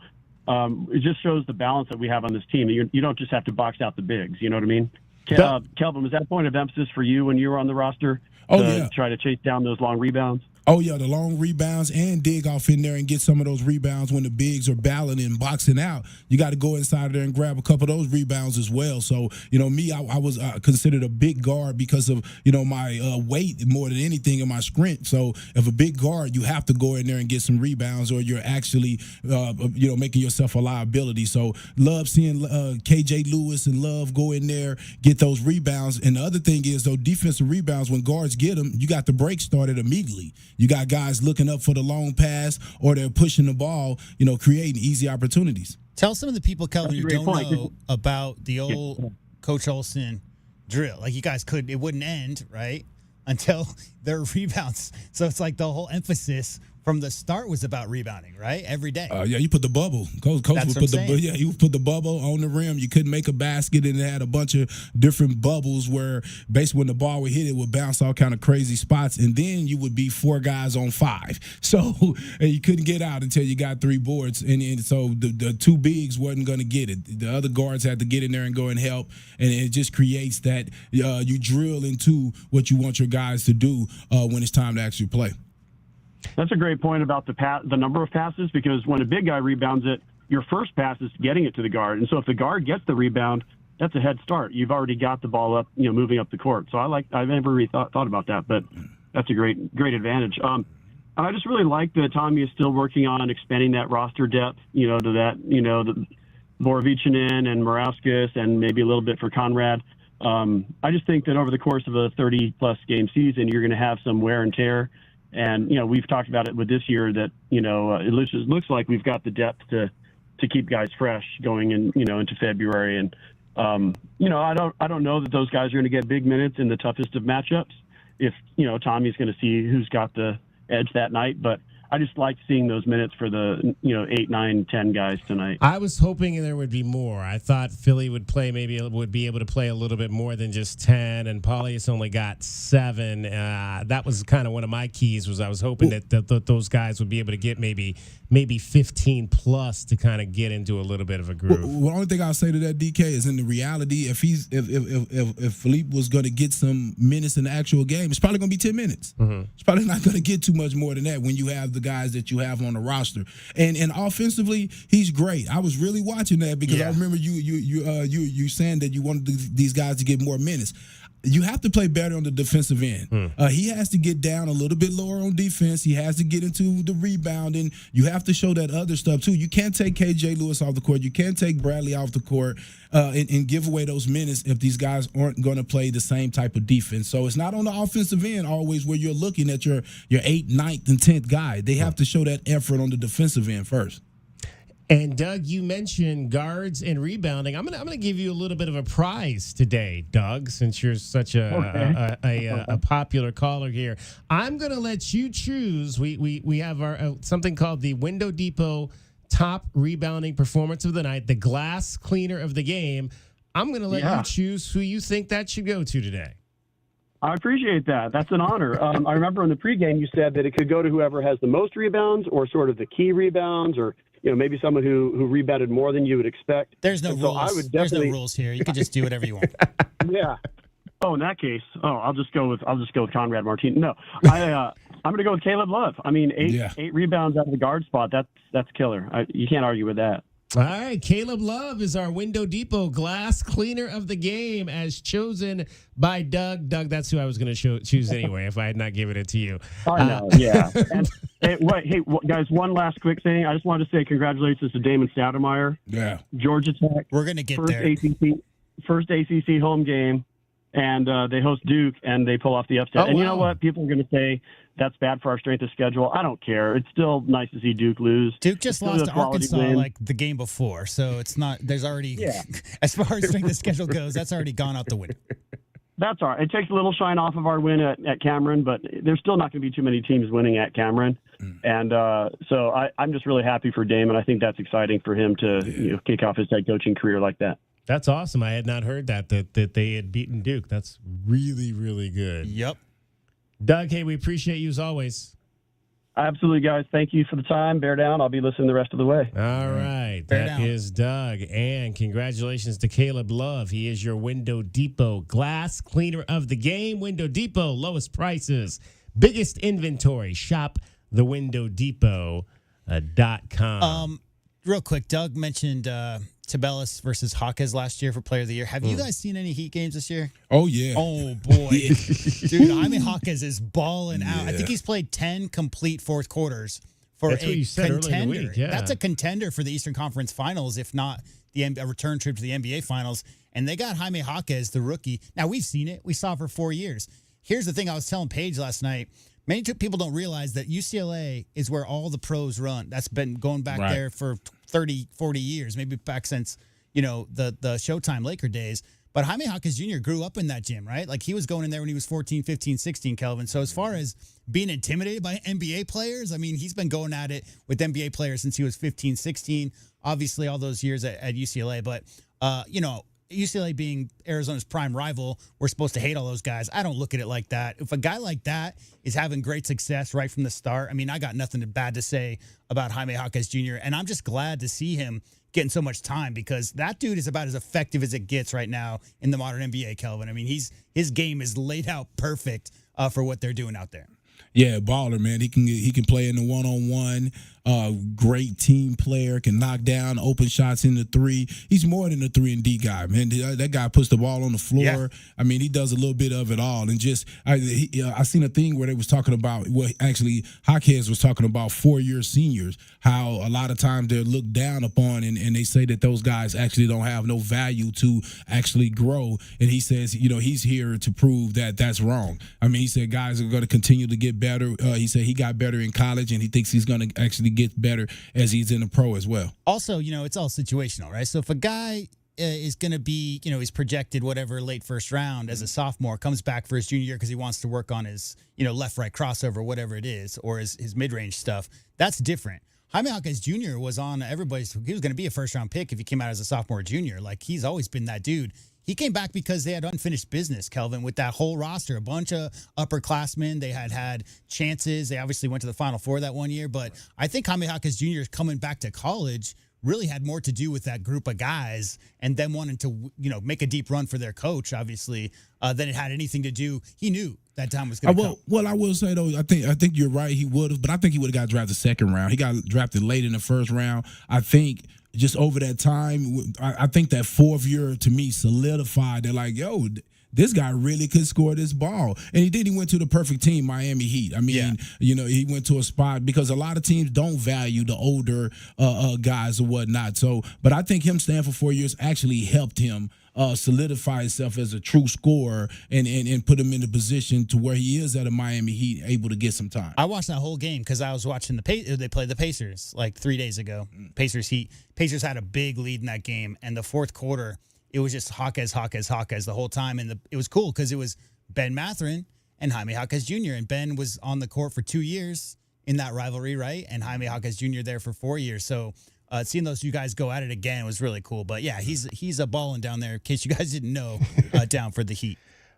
it just shows the balance that we have on this team. You don't just have to box out the bigs. You know what I mean? Kelvin, was that a point of emphasis for you when you were on the roster? Try to chase down those long rebounds? Oh, yeah, the long rebounds and dig off in there and get some of those rebounds when the bigs are battling and boxing out. You got to go inside of there and grab a couple of those rebounds as well. So, me, I was considered a big guard because of, my weight more than anything in my sprint. So if a big guard, you have to go in there and get some rebounds or you're actually, making yourself a liability. So love seeing KJ Lewis and Love go in there, get those rebounds. And the other thing is, though, defensive rebounds, when guards get them, you got the break started immediately. You got guys looking up for the long pass or they're pushing the ball, creating easy opportunities. Tell some of the people, Kelvin, who don't know about the old Coach Olson drill. Like, you guys it wouldn't end, right, until there are rebounds. So it's like the whole emphasis from the start was about rebounding, right? Every day. You put the bubble. Coach would put he would put the bubble on the rim. You couldn't make a basket, and it had a bunch of different bubbles where basically when the ball would hit, it would bounce all kind of crazy spots, and then you would be 4 guys on 5. So and you couldn't get out until you got 3 boards, and so the 2 bigs wasn't going to get it. The other guards had to get in there and go and help, and it just creates that you drill into what you want your guys to do when it's time to actually play. That's a great point about the number of passes, because when a big guy rebounds it, your first pass is getting it to the guard. And so if the guard gets the rebound, that's a head start. You've already got the ball up, moving up the court. So I've never really thought about that, but that's a great advantage. I just really like that Tommy is still working on expanding that roster depth, to that, the Borovichinen and Morauskas and maybe a little bit for Conrad. I just think that over the course of a 30-plus game season, you're going to have some wear and tear. And, we've talked about it with this year that, it looks like we've got the depth to keep guys fresh going into February. And, I don't know that those guys are going to get big minutes in the toughest of matchups if, Tommy's going to see who's got the edge that night. But I just liked seeing those minutes for the 8, 9, 10 guys tonight. I was hoping there would be more. I thought Philly would be able to play a little bit more than just 10, and Paulius only got 7. That was kind of one of my keys. Was I was hoping that those guys would be able to get maybe 15 plus to kind of get into a little bit of a groove. Well, the only thing I'll say to that, DK, is in the reality, if Philippe was going to get some minutes in the actual game, it's probably going to be 10 minutes. Mm-hmm. It's probably not going to get too much more than that when you have the guys that you have on the roster. And offensively, he's great. I was really watching that because I remember you saying that you wanted these guys to get more minutes. You have to play better on the defensive end. He has to get down a little bit lower on defense. He has to get into the rebounding. You have to show that other stuff, too. You can't take KJ Lewis off the court. You can't take Bradley off the court and give away those minutes if these guys aren't going to play the same type of defense. So it's not on the offensive end always where you're looking at your 8th, 9th, and 10th guy. They have to show that effort on the defensive end first. And Doug, you mentioned guards and rebounding. I'm gonna give you a little bit of a prize today, Doug, since you're such a popular caller here. I'm gonna let you choose. We have our something called the Window Depot Top Rebounding Performance of the Night, the glass cleaner of the game. I'm gonna let you choose who you think that should go to today. I appreciate that. That's an honor. I remember in the pregame you said that it could go to whoever has the most rebounds or sort of the key rebounds or maybe someone who rebounded more than you would expect. There's no rules. So I would definitely... There's no rules here. You can just do whatever you want. Yeah. Oh, in that case, I'll just go with Conrad Martinez. No, I'm going to go with Caleb Love. I mean, eight rebounds out of the guard spot. That's killer. You can't argue with that. All right, Caleb Love is our Window Depot glass cleaner of the game as chosen by Doug. Doug, that's who I was going to choose anyway if I had not given it to you. I know, yeah. And, guys, one last quick thing. I just wanted to say congratulations to Damon Stoudemire. Yeah. Georgia Tech. We're going to get there. First ACC home game, and they host Duke, and they pull off the upset. You know what? People are going to say that's bad for our strength of schedule. I don't care. It's still nice to see Duke lose. Duke just lost to Arkansas like the game before, so it's not. There's already, as far as strength of schedule goes, that's already gone out the window. That's all right. It takes a little shine off of our win at Cameron, but there's still not going to be too many teams winning at Cameron. And so I'm just really happy for Damon. I think that's exciting for him to kick off his head coaching career like that. That's awesome. I had not heard that they had beaten Duke. That's really, really good. Yep. Doug, hey, we appreciate you as always. Absolutely, guys. Thank you for the time. Bear down. I'll be listening the rest of the way. All right. That is Doug. And congratulations to Caleb Love. He is your Window Depot glass cleaner of the game. Window Depot, lowest prices, biggest inventory. Shop thewindowdepot.com. Real quick, Doug mentioned Tabellis versus Hawkes last year for Player of the Year. Have you guys seen any Heat games this year? Oh, yeah. Oh, boy. Dude, Jaime Hawkes is balling out. I think he's played 10 complete fourth quarters for That's what you said contender. earlier in the week, yeah. That's a contender for the Eastern Conference Finals, if not a return trip to the NBA Finals. And they got Jaime Hawkes, the rookie. Now, we've seen it. We saw it for 4 years. Here's the thing I was telling Paige last night. Many people don't realize that UCLA is where all the pros run. That's been going back there for 30, 40 years, maybe back since, the Showtime Laker days. But Jaime Hawkes Jr. grew up in that gym, right? Like he was going in there when he was 14, 15, 16, Kelvin. So as far as being intimidated by NBA players, I mean, he's been going at it with NBA players since he was 15, 16, obviously all those years at UCLA. But, UCLA being Arizona's prime rival, we're supposed to hate all those guys. I don't look at it like that. If a guy like that is having great success right from the start, I mean, I got nothing bad to say about Jaime Hawkes Jr., and I'm just glad to see him getting so much time because that dude is about as effective as it gets right now in the modern NBA, Kelvin. I mean, his game is laid out perfect for what they're doing out there. Yeah, baller, man. He can play in the one-on-one. Great team player, can knock down open shots in the three. He's more than a 3-and-D guy, man. That guy puts the ball on the floor. Yeah. I mean, he does a little bit of it all. And just I seen a thing where they was talking about actually Hawkes was talking about 4-year seniors, how a lot of times they're looked down upon, and they say that those guys actually don't have no value to actually grow. And he says, he's here to prove that that's wrong. I mean, he said guys are going to continue to get better. He said he got better in college, and he thinks he's going to actually get better as he's in the pro as well. Also, it's all situational, right? So if a guy is going to be, he's projected whatever late first round as a sophomore, comes back for his junior year because he wants to work on his, left-right crossover, whatever it is, or his mid-range stuff. That's different. Jaime Jaquez Jr. was on everybody's. He was going to be a first-round pick if he came out as a sophomore or junior. Like, he's always been that dude. He came back because they had unfinished business, Kelvin, with that whole roster. A bunch of upperclassmen. They had chances. They obviously went to the Final Four that one year. But I think Jaime Jaquez Jr. coming back to college really had more to do with that group of guys and them wanting to, make a deep run for their coach, obviously, than it had anything to do. He knew that time was going to come. Well, I will say, though, I think you're right. He would have, but I think he would have got drafted second round. He got drafted late in the first round. I think just over that time, I think that fourth year, to me, solidified. They're like, yo, this guy really could score this ball. And he did. He went to the perfect team, Miami Heat. I mean, he went to a spot because a lot of teams don't value the older guys or whatnot. So, but I think him staying for 4 years actually helped him solidify himself as a true scorer and put him in the position to where he is at a Miami Heat, able to get some time. I watched that whole game because I was watching they played the Pacers like 3 days ago. Pacers Heat. Pacers had a big lead in that game, and the fourth quarter, it was just Jaquez the whole time. And it was cool because it was Ben Mathurin and Jaime Jaquez Jr. And Ben was on the court for 2 years in that rivalry, right? And Jaime Jaquez Jr. there for 4 years. So seeing those two guys go at it again was really cool. But, yeah, he's a balling down there, in case you guys didn't know, down for the Heat.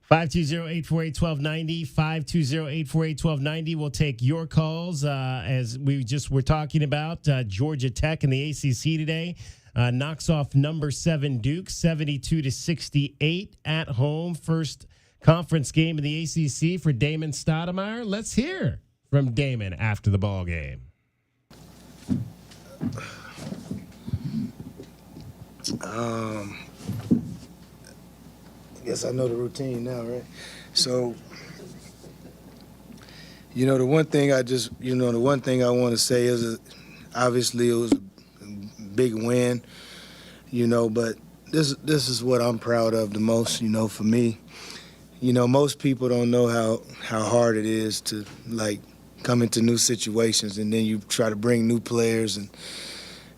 520-848-1290, 520-848-1290. We'll take your calls as we just were talking about Georgia Tech and the ACC today. Knocks off number 7 Duke, 72-68 at home. First conference game in the ACC for Damon Stoudemire. Let's hear from Damon after the ball game. I guess I know the routine now, right? So, the one thing I want to say is obviously it was a big win, but this is what I'm proud of the most, for me. Most people don't know how hard it is to, come into new situations, and then you try to bring new players, and,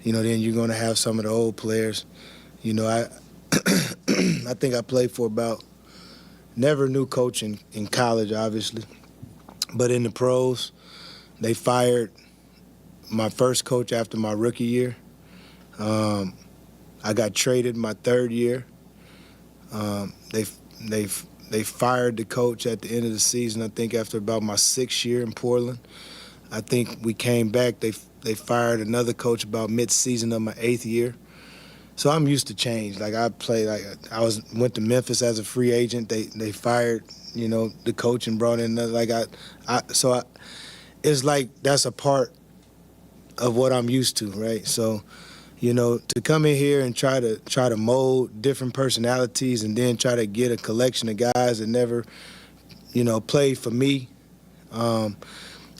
then you're going to have some of the old players. I think I played for never knew coaching in college, obviously, but in the pros, they fired my first coach after my rookie year. I got traded my third year. They fired the coach at the end of the season, I think after about my 6th year in Portland. I think we came back. They fired another coach about mid-season of my 8th year. So I'm used to change. I went to Memphis as a free agent. They fired, the coach and brought in another. It's like that's a part of what I'm used to, right? So, to come in here and try to mold different personalities and then try to get a collection of guys that never, played for me,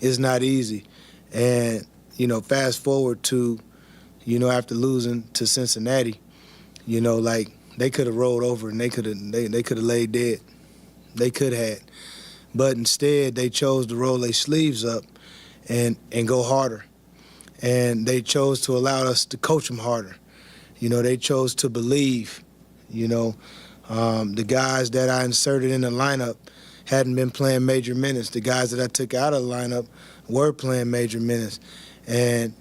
is not easy. And, fast forward to, after losing to Cincinnati, they could have rolled over and they could have laid dead. They could have. But instead, they chose to roll their sleeves up and go harder. And they chose to allow us to coach them harder. They chose to believe. The guys that I inserted in the lineup hadn't been playing major minutes. The guys that I took out of the lineup were playing major minutes. And,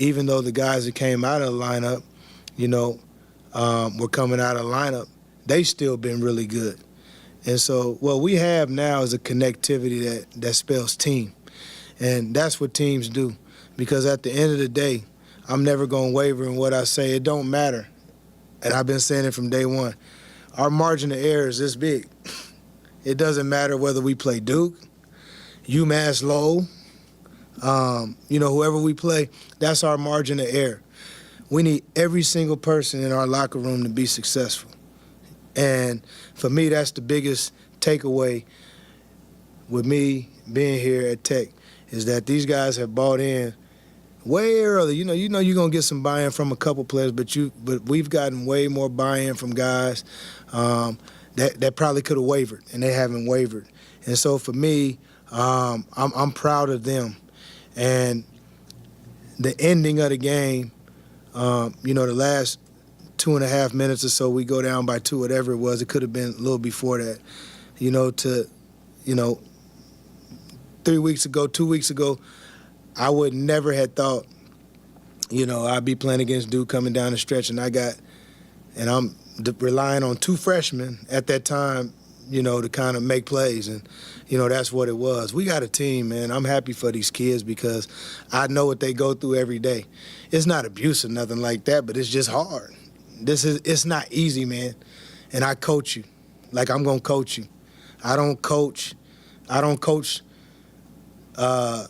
even though the guys that came out of the lineup, were coming out of the lineup, they still been really good. And so what we have now is a connectivity that spells team. And that's what teams do. Because at the end of the day, I'm never going to waver in what I say. It don't matter. And I've been saying it from day one. Our margin of error is this big. It doesn't matter whether we play Duke, UMass Lowell, whoever we play, that's our margin of error. We need every single person in our locker room to be successful. And for me, that's the biggest takeaway with me being here at Tech, is that these guys have bought in way early. You're going to get some buy-in from a couple players, but we've gotten way more buy-in from guys that probably could have wavered, and they haven't wavered. And so for me, I'm proud of them. And the ending of the game, the last 2.5 minutes or so, we go down by 2, whatever it was. It could have been a little before that. 2 weeks ago, I would never have thought, I'd be playing against Duke coming down the stretch, and I'm relying on 2 freshmen at that time, to kind of make plays, and that's what it was. We got a team, man. I'm happy for these kids because I know what they go through every day. It's not abuse or nothing like that, but it's just hard. It's not easy, man. And I coach you, like I'm gonna coach you. I don't coach the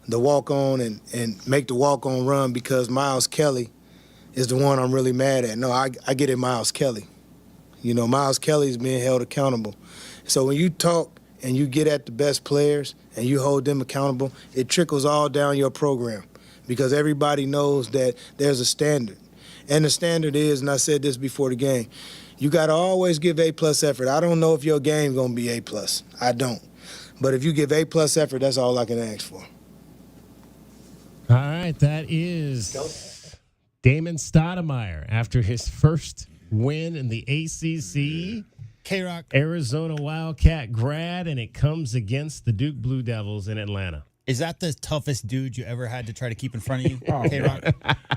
walk-on and make the walk-on run because Miles Kelly is the one I'm really mad at. No, I get it, Miles Kelly. Miles Kelly is being held accountable. So when you talk and you get at the best players and you hold them accountable, it trickles all down your program because everybody knows that there's a standard. And the standard is, and I said this before the game, you got to always give A-plus effort. I don't know if your game's going to be A-plus. I don't. But if you give A-plus effort, that's all I can ask for. All right, that is Damon Stoudemire after his first win in the ACC. K-Rock. Arizona Wildcat grad, and it comes against the Duke Blue Devils in Atlanta. Is that the toughest dude you ever had to try to keep in front of you, K-Rock?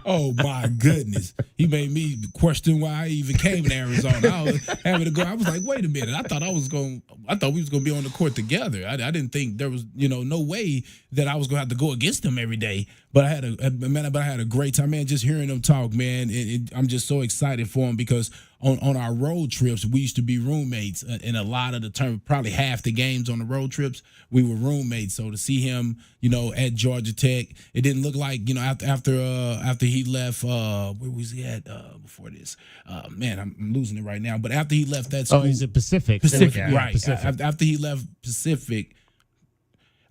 Oh, my goodness. He made me question why I even came to Arizona. I was having to go. I was like, wait a minute. I thought we was going to be on the court together. I didn't think there was, no way that I was going to have to go against him every day. But I had a great time, man, just hearing him talk, man. I'm just so excited for him because on our road trips, we used to be roommates. In a lot of the time, probably half the games on the road trips, we were roommates. So to see him, at Georgia Tech, it didn't look like, after he left, where was he at before this? Man, I'm losing it right now. But after he left that school. Oh, he's at Pacific. Right. Pacific. After he left Pacific,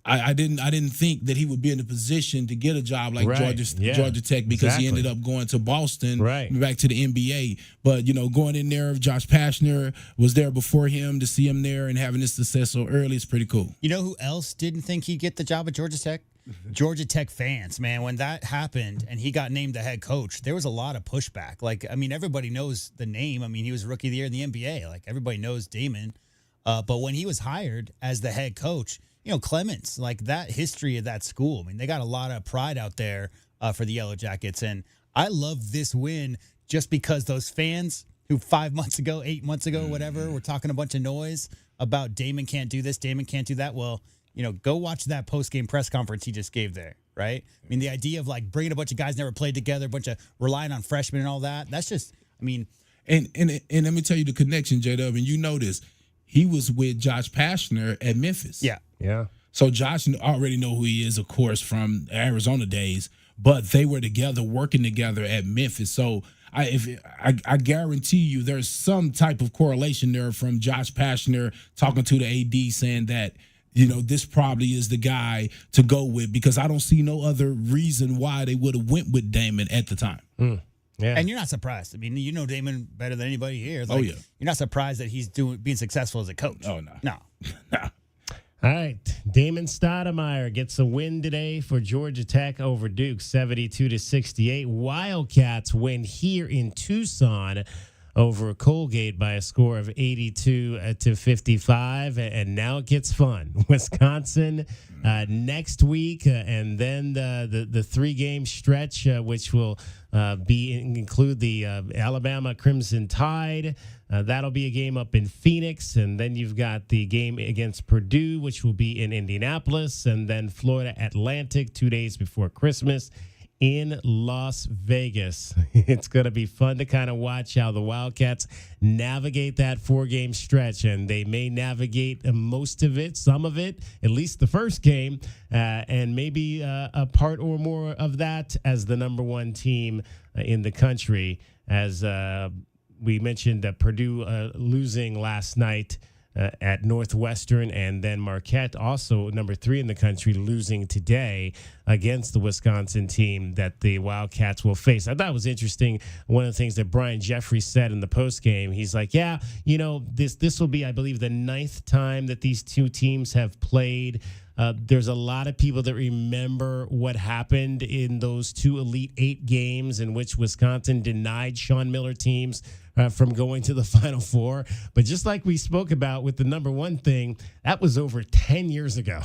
I didn't think that he would be in a position to get a job like Georgia Tech because he ended up going to Boston, back to the NBA. But going in there, Josh Pashner was there before him. To see him there and having this success so early is pretty cool. You know who else didn't think he'd get the job at Georgia Tech? Georgia Tech fans, man. When that happened and he got named the head coach, there was a lot of pushback. Everybody knows the name. He was Rookie of the Year in the NBA. Everybody knows Damon. But when he was hired as the head coach, Clements, that history of that school. They got a lot of pride out there for the Yellow Jackets. And I love this win just because those fans who 5 months ago, 8 months ago, whatever, were talking a bunch of noise about Damon can't do this, Damon can't do that. Well, go watch that post-game press conference he just gave there, right? The idea of bringing a bunch of guys never played together, a bunch of relying on freshmen and all that, that's just, And let me tell you the connection, J-Dub, and you know this. He was with Josh Pashner at Memphis. Yeah. So Josh already know who he is, of course, from Arizona days, but they were together, working together at Memphis. So I guarantee you there's some type of correlation there from Josh Pashner talking to the AD saying that, this probably is the guy to go with because I don't see no other reason why they would have went with Damon at the time. Yeah. And you're not surprised. You know Damon better than anybody here. You're not surprised that he's being successful as a coach. Oh, no. No. All right. Damon Stoudemire gets a win today for Georgia Tech over Duke, 72-68. Wildcats win here in Tucson over Colgate by a score of 82-55. And now it gets fun. Wisconsin next week, and then the 3-game stretch, which will include the Alabama Crimson Tide. That'll be a game up in Phoenix, and then you've got the game against Purdue, which will be in Indianapolis, and then Florida Atlantic 2 days before Christmas in Las Vegas. It's going to be fun to kind of watch how the Wildcats navigate that 4-game stretch, and they may navigate most of it, some of it, at least the first game, and maybe a part or more of that as the number 1 team in the country. As we mentioned, Purdue losing last night at Northwestern, and then Marquette, also number 3 in the country, losing today against the Wisconsin team that the Wildcats will face. I thought it was interesting. One of the things that Brian Jeffries said in the postgame, he's like, this will be, I believe, the 9th time that these two teams have played There's a lot of people that remember what happened in those 2 Elite 8 games in which Wisconsin denied Sean Miller teams from going to the Final Four. But just like we spoke about with the number 1 thing, that was over 10 years ago.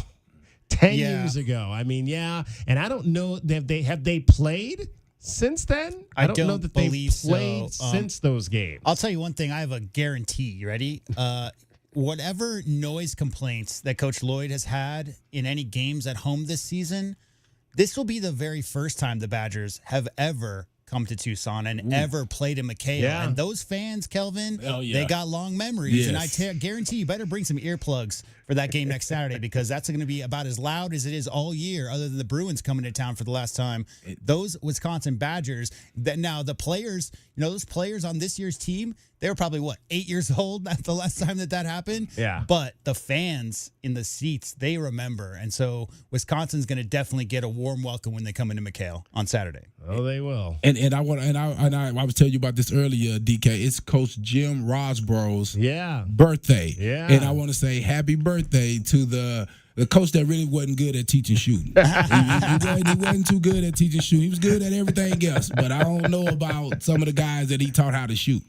10 years ago. I mean, yeah. And I don't know, have they played since then? I don't know that they've played since those games. I'll tell you one thing. I have a guarantee. You ready? Whatever noise complaints that Coach Lloyd has had in any games at home this season, this will be the very first time the Badgers have ever come to Tucson and ever played in McKale. Yeah. And those fans, Kelvin, yeah. they got long memories. Yes. And I guarantee you better bring some earplugs for that game next Saturday, because that's going to be about as loud as it is all year, other than the Bruins coming to town for the last time. Those Wisconsin Badgers, that now the players, those players on this year's team, they were probably, 8 years old at the last time that happened? Yeah. But the fans in the seats, they remember. And so Wisconsin's going to definitely get a warm welcome when they come into McKale on Saturday. Oh, they will. And I was telling you about this earlier, DK. It's Coach Jim Rosborough's birthday. Yeah. And I want to say happy birthday to the coach that really wasn't good at teaching shooting. he wasn't too good at teaching shooting. He was good at everything else, but I don't know about some of the guys that he taught how to shoot.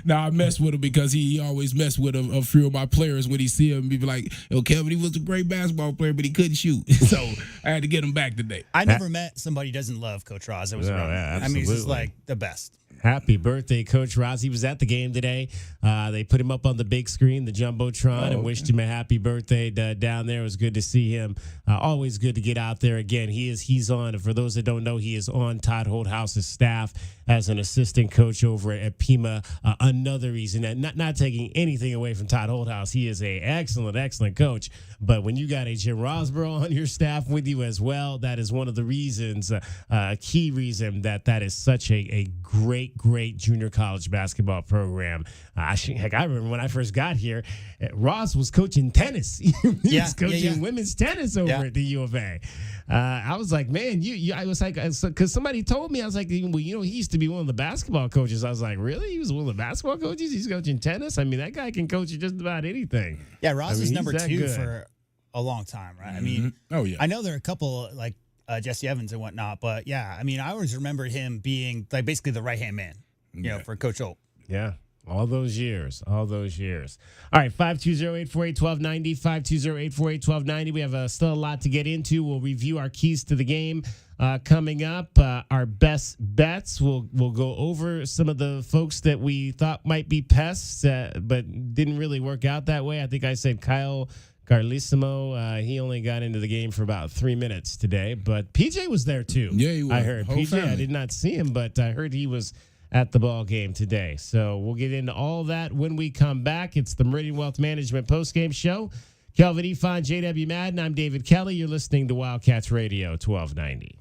Now, I mess with him because he always messed with a few of my players when he see him. He'd be like, Kevin, he was a great basketball player, but he couldn't shoot. So I had to get him back today. I never met somebody who doesn't love Coach Roz. It was wrong. Yeah, I mean, he's just like the best. Happy birthday, Coach Roz. He was at the game today. They put him up on the big screen, the Jumbotron, and wished him a happy birthday down there. It was good to see him. Always good to get out there again. He's on, for those that don't know, he is on Todd Holdhouse's staff as an assistant coach over at Pima. Another reason, that not taking anything away from Todd Holdhouse, he is a excellent coach. But when you got a Jim Rosborough on your staff with you as well, that is one of the reasons, a key reason that is such a great junior college basketball program. I remember when I first got here, Ross was coaching tennis. He was coaching women's tennis over at the U of A. I was like, man, I was like, because somebody told me, I was like, well, he used to be one of the basketball coaches. I was like, really? He was one of the basketball coaches? He's coaching tennis? I mean, that guy can coach just about anything. Yeah, Ross is number 2 for a long time, right? I mean, I know there are a couple like Jesse Evans and whatnot, but yeah, I mean, I always remember him being like basically the right-hand man, for Coach Holt. Yeah. All those years. All right, 520-848-1290, 520-848-1290. We have still a lot to get into. We'll review our keys to the game coming up. Our best bets. We'll go over some of the folks that we thought might be pests, but didn't really work out that way. I think I said Kyle Carlissimo, he only got into the game for about 3 minutes today, but PJ was there too. Yeah, he was. I heard Whole PJ. family. I did not see him, but I heard he was at the ball game today. So we'll get into all that when we come back. It's the Meridian Wealth Management postgame show. Kelvin Efon, JW Madden. I'm David Kelly. You're listening to Wildcats Radio 1290.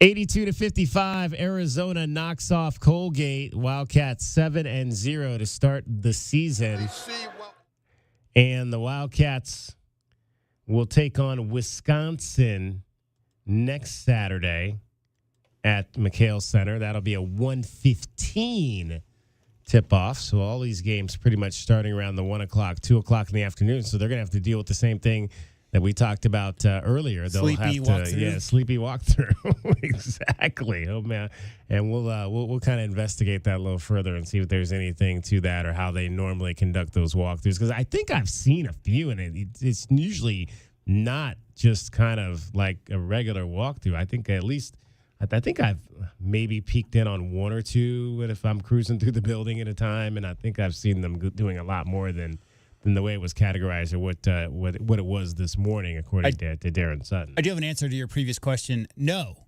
82-55, Arizona knocks off Colgate. Wildcats 7-0 to start the season. And the Wildcats will take on Wisconsin next Saturday at McKale Center. That'll be a 1:15 tip-off. So all these games pretty much starting around the 1 o'clock, 2 o'clock in the afternoon. So they're going to have to deal with the same thing that we talked about earlier. They'll sleepy have walkthrough. to, yeah, sleepy walkthrough. Exactly. Oh man, and we'll kind of investigate that a little further and see if there's anything to that or how they normally conduct those walkthroughs. Because I think I've seen a few, and it's usually not just kind of like a regular walkthrough. I think I think I've maybe peeked in on one or two if I'm cruising through the building at a time, and I think I've seen them doing a lot more than the way it was categorized or what it was this morning, according to Darren Sutton. I do have an answer to your previous question. No,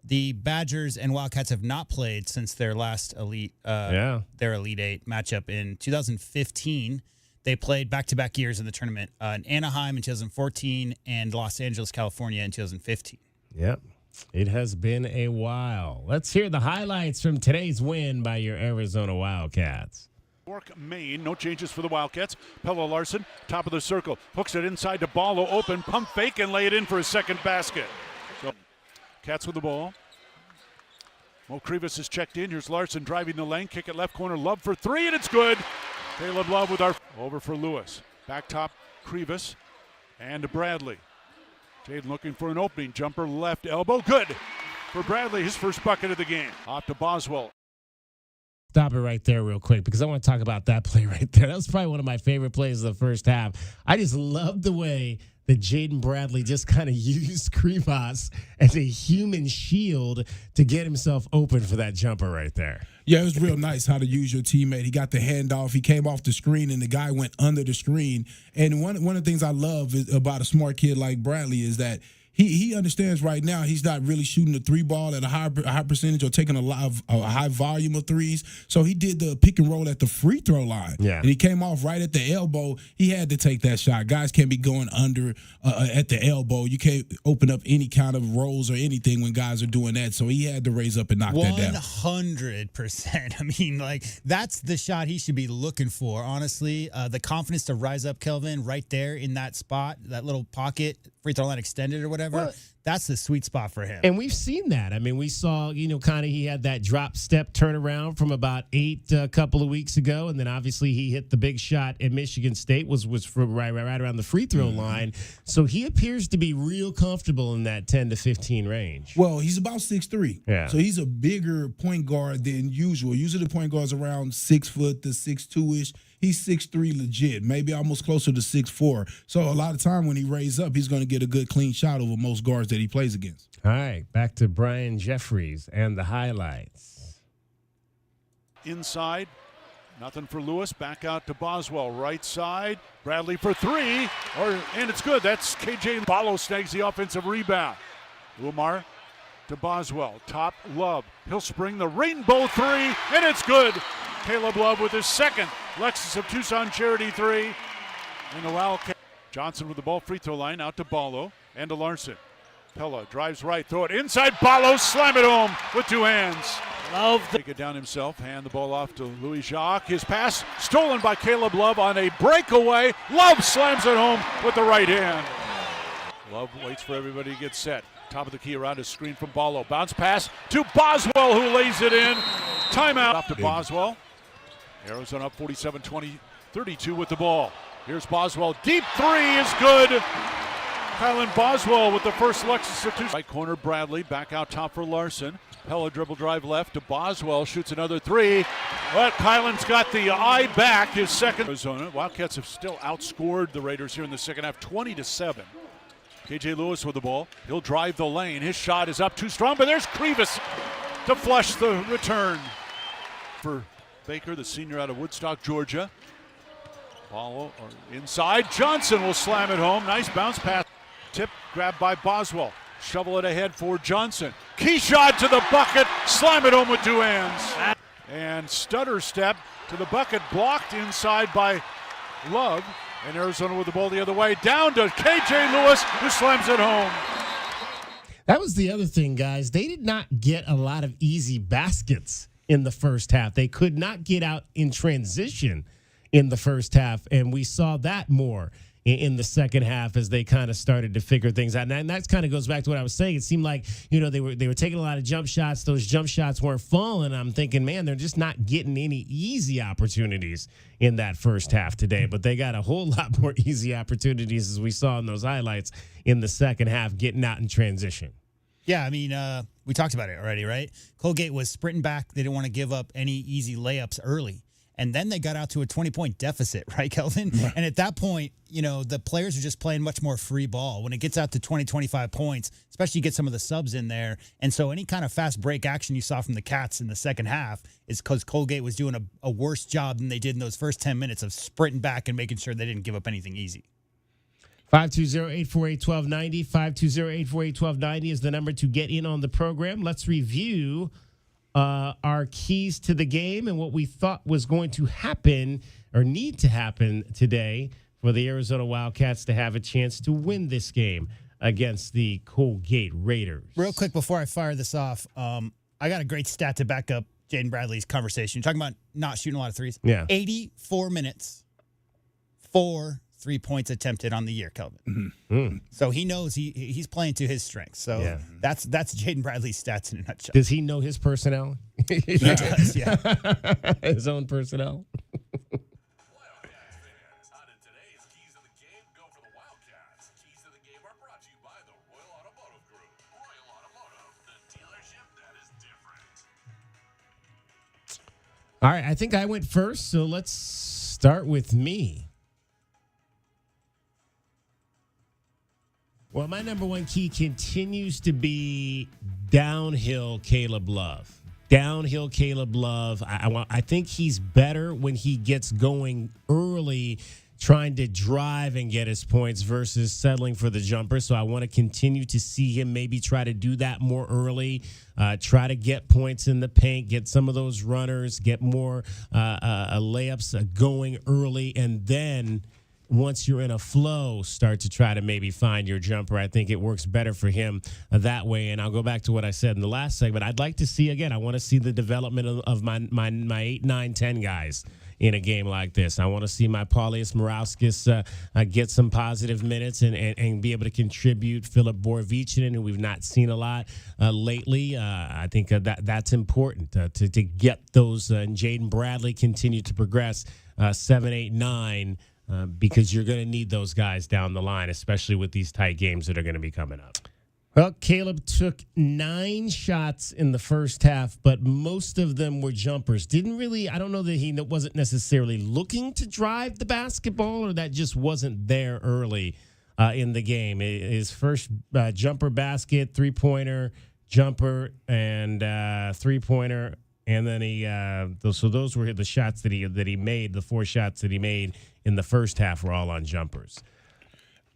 the Badgers and Wildcats have not played since their last their Elite Eight matchup in 2015. They played back-to-back years in the tournament in Anaheim in 2014 and Los Angeles, California in 2015. Yep. It has been a while. Let's hear the highlights from today's win by your Arizona Wildcats. Maine, no changes for the Wildcats. Pella Larson, top of the circle, hooks it inside to Ballo, open, pump fake, and lay it in for his second basket. So, Cats with the ball. Mo Krivas is checked in. Here's Larson driving the lane, kick it left corner, Love for three, and it's good. Caleb Love with our over for Lewis. Back top, Krivas, and to Bradley. Jaden looking for an opening, jumper left elbow, good for Bradley, his first bucket of the game. Off to Boswell. Stop it right there real quick because I want to talk about that play right there. That was probably one of my favorite plays of the first half. I just love the way that Jaden Bradley just kind of used Krivas as a human shield to get himself open for that jumper right there. Yeah, it was real nice how to use your teammate. He got the handoff. He came off the screen, and the guy went under the screen. And one of the things I love about a smart kid like Bradley is that he understands right now he's not really shooting the three ball at a high percentage or taking a high volume of threes. So he did the pick and roll at the free throw line. Yeah. And he came off right at the elbow. He had to take that shot. Guys can't be going under at the elbow. You can't open up any kind of rolls or anything when guys are doing that. So he had to raise up and knock that down. 100%. I mean, like, that's the shot he should be looking for, honestly. The confidence to rise up, Kelvin, right there in that spot, that little pocket, free throw line extended or whatever. Well, that's the sweet spot for him. And we've seen that. I mean, we saw, kind of he had that drop step turnaround from about 8 a couple of weeks ago. And then obviously he hit the big shot at Michigan State, was from right around the free throw line. So he appears to be real comfortable in that 10 to 15 range. Well, he's about 6'3". Yeah. So he's a bigger point guard than usual. Usually the point guard's around 6 foot to 6'2"-ish. He's 6'3" legit, maybe almost closer to 6'4". So a lot of time when he raises up, he's going to get a good clean shot over most guards that he plays against. All right, back to Brian Jeffries and the highlights. Inside, nothing for Lewis. Back out to Boswell, right side. Bradley for three, and it's good. That's KJ Ballo snags the offensive rebound. Umar to Boswell, top Love. He'll spring the rainbow three, and it's good. Caleb Love with his second Lexus of Tucson charity three. And the Wildcat. Johnson with the ball, free throw line, out to Ballo and to Larson. Pella drives right, throw it inside. Ballo, slam it home with two hands. Take it down himself, hand the ball off to Louis Jacques. His pass stolen by Caleb Love on a breakaway. Love slams it home with the right hand. Love waits for everybody to get set. Top of the key around his screen from Ballo. Bounce pass to Boswell, who lays it in. Timeout. Off to Boswell. Arizona up 47-20-32 with the ball. Here's Boswell. Deep three is good. Kylan Boswell with the first Lexus of Tucson. Right corner, Bradley. Back out top for Larson. Pella dribble drive left to Boswell. Shoots another three. But Kylan's got the eye back. His second. Arizona. Wildcats have still outscored the Raiders here in the second half, 20-7. KJ Lewis with the ball. He'll drive the lane. His shot is up too strong, but there's Krivas to flush the return for Baker, the senior out of Woodstock, Georgia. Ball inside. Johnson will slam it home. Nice bounce pass. Tip grabbed by Boswell. Shovel it ahead for Johnson. Key shot to the bucket. Slam it home with two hands. And stutter step to the bucket. Blocked inside by Love. And Arizona with the ball the other way. Down to KJ Lewis, who slams it home. That was the other thing, guys. They did not get a lot of easy baskets in the first half. They could not get out in transition in the first half, and we saw that more in the second half as they kind of started to figure things out. And that kind of goes back to what I was saying. It seemed like, they were taking a lot of jump shots. Those jump shots weren't falling. I'm thinking, man, they're just not getting any easy opportunities in that first half today. But they got a whole lot more easy opportunities, as we saw in those highlights, in the second half, getting out in transition. Yeah, I mean, we talked about it already, right? Colgate was sprinting back. They didn't want to give up any easy layups early. And then they got out to a 20-point deficit, right, Kelvin? Right. And at that point, the players are just playing much more free ball. When it gets out to 20, 25 points, especially you get some of the subs in there. And so any kind of fast break action you saw from the Cats in the second half is because Colgate was doing a worse job than they did in those first 10 minutes of sprinting back and making sure they didn't give up anything easy. 520-848-1290. 520-848-1290 is the number to get in on the program. Let's review our keys to the game and what we thought was going to happen or need to happen today for the Arizona Wildcats to have a chance to win this game against the Colgate Raiders. Real quick before I fire this off, I got a great stat to back up Jaden Bradley's conversation. You're talking about not shooting a lot of threes. Yeah. 84 minutes, 4 3 points attempted on the year, Kelvin. Mm-hmm. So he knows he's playing to his strengths. So yeah. That's Jaden Bradley's stats in a nutshell. Does he know his personnel? He does, yeah. His own personnel. All right, I think I went first, so let's start with me. Well, my number one key continues to be downhill Caleb Love. Downhill Caleb Love. I think he's better when he gets going early, trying to drive and get his points versus settling for the jumper. So I want to continue to see him maybe try to do that more early, try to get points in the paint, get some of those runners, get more layups going early, and then once you're in a flow, start to try to maybe find your jumper. I think it works better for him that way. And I'll go back to what I said in the last segment. I'd like to see, again, I want to see the development of my 8, 9, 10 guys in a game like this. I want to see my Paulius Morauskas get some positive minutes and be able to contribute. Philip Borovicinen, who we've not seen a lot lately. I think that's important to get those. And Jaden Bradley continue to progress 7, 8, 9. Because you're going to need those guys down the line, especially with these tight games that are going to be coming up. Well, Caleb took 9 shots in the first half, but most of them were jumpers. I don't know that he wasn't necessarily looking to drive the basketball, or that just wasn't there early in the game. His first jumper basket, three-pointer, jumper, and three-pointer. And then those were the shots that he made. The 4 shots that he made in the first half were all on jumpers.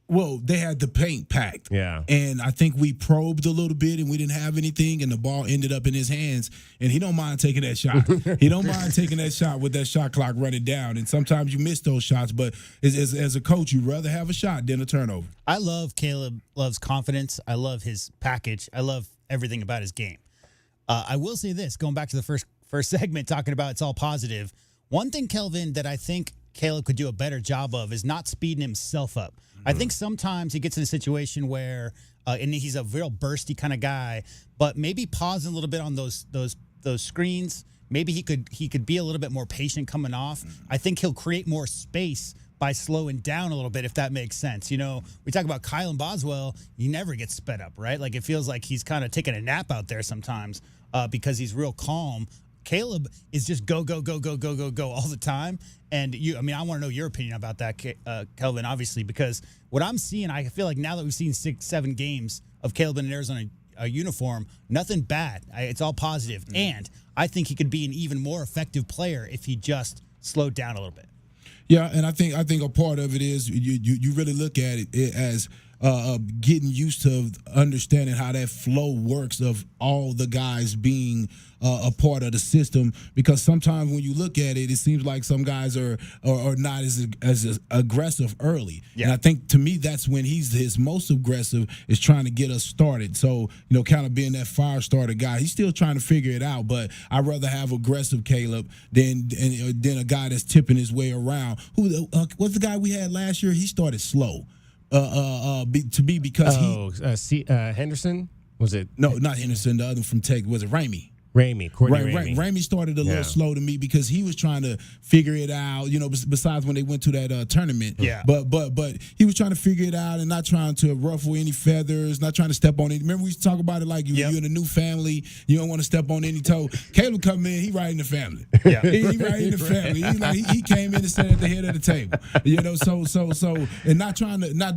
Well, they had the paint packed. Yeah. And I think we probed a little bit and we didn't have anything, and the ball ended up in his hands. And he don't mind taking that shot. He don't mind taking that shot with that shot clock running down. And sometimes you miss those shots, but as a coach, you'd rather have a shot than a turnover. I love Caleb Love's confidence. I love his package. I love everything about his game. I will say this, going back to the first segment, talking about it's all positive. One thing, Kelvin, that I think Caleb could do a better job of is not speeding himself up. Mm-hmm. I think sometimes he gets in a situation where, and he's a real bursty kind of guy, but maybe pausing a little bit on those screens. Maybe he could be a little bit more patient coming off. Mm-hmm. I think he'll create more space by slowing down a little bit, if that makes sense. We talk about Kylan Boswell. He never gets sped up, right? Like, it feels like he's kind of taking a nap out there sometimes because he's real calm. Caleb is just go, go, go, go, go, go, go all the time. And I want to know your opinion about that, Kelvin, obviously, because what I'm seeing, I feel like now that we've seen 6, 7 games of Caleb in an Arizona uniform, nothing bad. It's all positive. Mm-hmm. And I think he could be an even more effective player if he just slowed down a little bit. Yeah, and I think a part of it is you really look at it as getting used to understanding how that flow works of all the guys being a part of the system, because sometimes when you look at it, it seems like some guys are not as aggressive early. Yeah. And I think to me that's when he's his most aggressive, is trying to get us started. So, kind of being that fire starter guy. He's still trying to figure it out, but I'd rather have aggressive Caleb than a guy that's tipping his way around. Who what's the guy we had last year? He started slow. Henderson, was it? No, not Henderson. The other from Tech, was it Ramey? Courtney Ramey. Ramey started a little slow to me because he was trying to figure it out. Besides when they went to that tournament. Yeah. But he was trying to figure it out and not trying to ruffle any feathers, not trying to step on any. Remember we used to talk about it like you're in a new family, you don't want to step on any toe. Caleb come in, he right in the family. Yeah. he right in the family. He came in and sat at the head of the table. So and not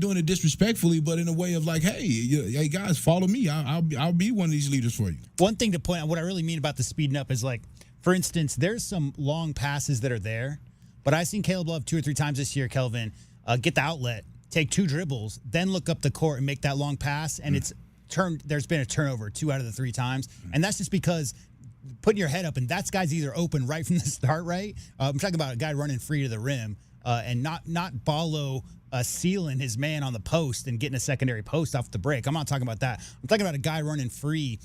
doing it disrespectfully, but in a way of like, hey guys, follow me. I'll be one of these leaders for you. One thing to point out, what I really mean about the speeding up is, like, for instance, there's some long passes that are there, but I've seen Caleb Love 2 or 3 times this year, Kelvin, get the outlet, take 2 dribbles, then look up the court and make that long pass, and there's been a turnover 2 out of the 3 times, and that's just because putting your head up, and that guy's either open right from the start, right? I'm talking about a guy running free to the rim, and not Ballo sealing his man on the post and getting a secondary post off the break. I'm not talking about that. I'm talking about a guy running free,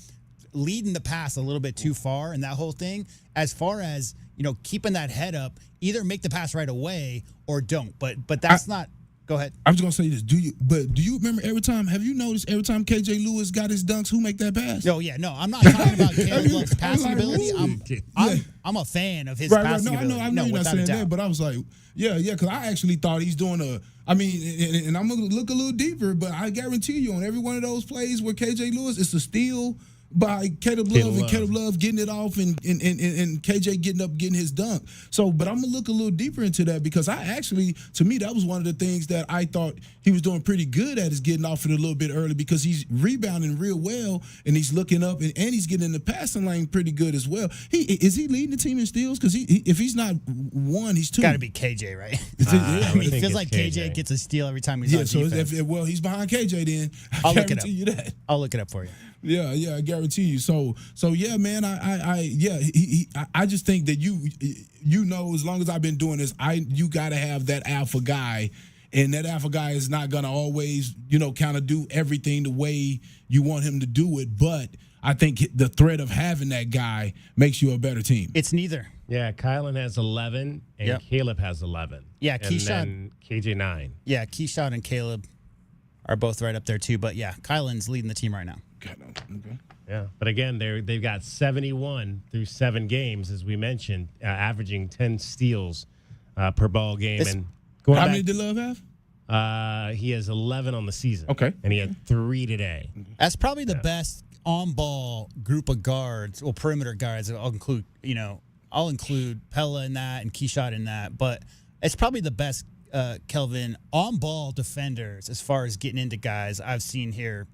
leading the pass a little bit too far, and that whole thing. As far as keeping that head up, either make the pass right away or don't. But that's not. Go ahead. I was gonna say this. Do you remember have you noticed every time KJ Lewis got his dunks, who make that pass? No, I'm not talking about Caleb Love's passing ability. I'm a fan of his passing ability. I know you're not saying that, but I was like, because I actually thought he's doing and I'm gonna look a little deeper, but I guarantee you on every one of those plays where KJ Lewis, it's a steal by Caleb Love and Caleb Love getting it off and KJ getting his dunk. So, but I'm going to look a little deeper into that, because to me, that was one of the things that I thought he was doing pretty good at, is getting off it a little bit early, because he's rebounding real well and he's looking up and he's getting in the passing lane pretty good as well. Is he leading the team in steals? Because if he's not 1, he's 2. Got to be KJ, right? It feels like KJ gets a steal every time he's on defense. So he's behind KJ then. I'll look it up. You that. I'll look it up for you. Yeah, I guarantee you. So yeah, man. I just think that as long as I've been doing this, you got to have that alpha guy, and that alpha guy is not gonna always kind of do everything the way you want him to do it. But I think the threat of having that guy makes you a better team. It's neither. Yeah, Kylan has 11 and Caleb has 11. Yeah, Keyshawn, and then KJ 9. Yeah, Keyshawn and Caleb are both right up there too. But yeah, Kylan's leading the team right now. Okay. Yeah, but again, they've got 71 through 7 games, as we mentioned, averaging 10 steals per ball game. How many did Love have? He has 11 on the season. Okay, and he had 3 today. That's probably the best on-ball group of guards, or perimeter guards. I'll include Pella in that and Keyshawn in that, but it's probably the best, Kelvin, on-ball defenders as far as getting into guys I've seen here.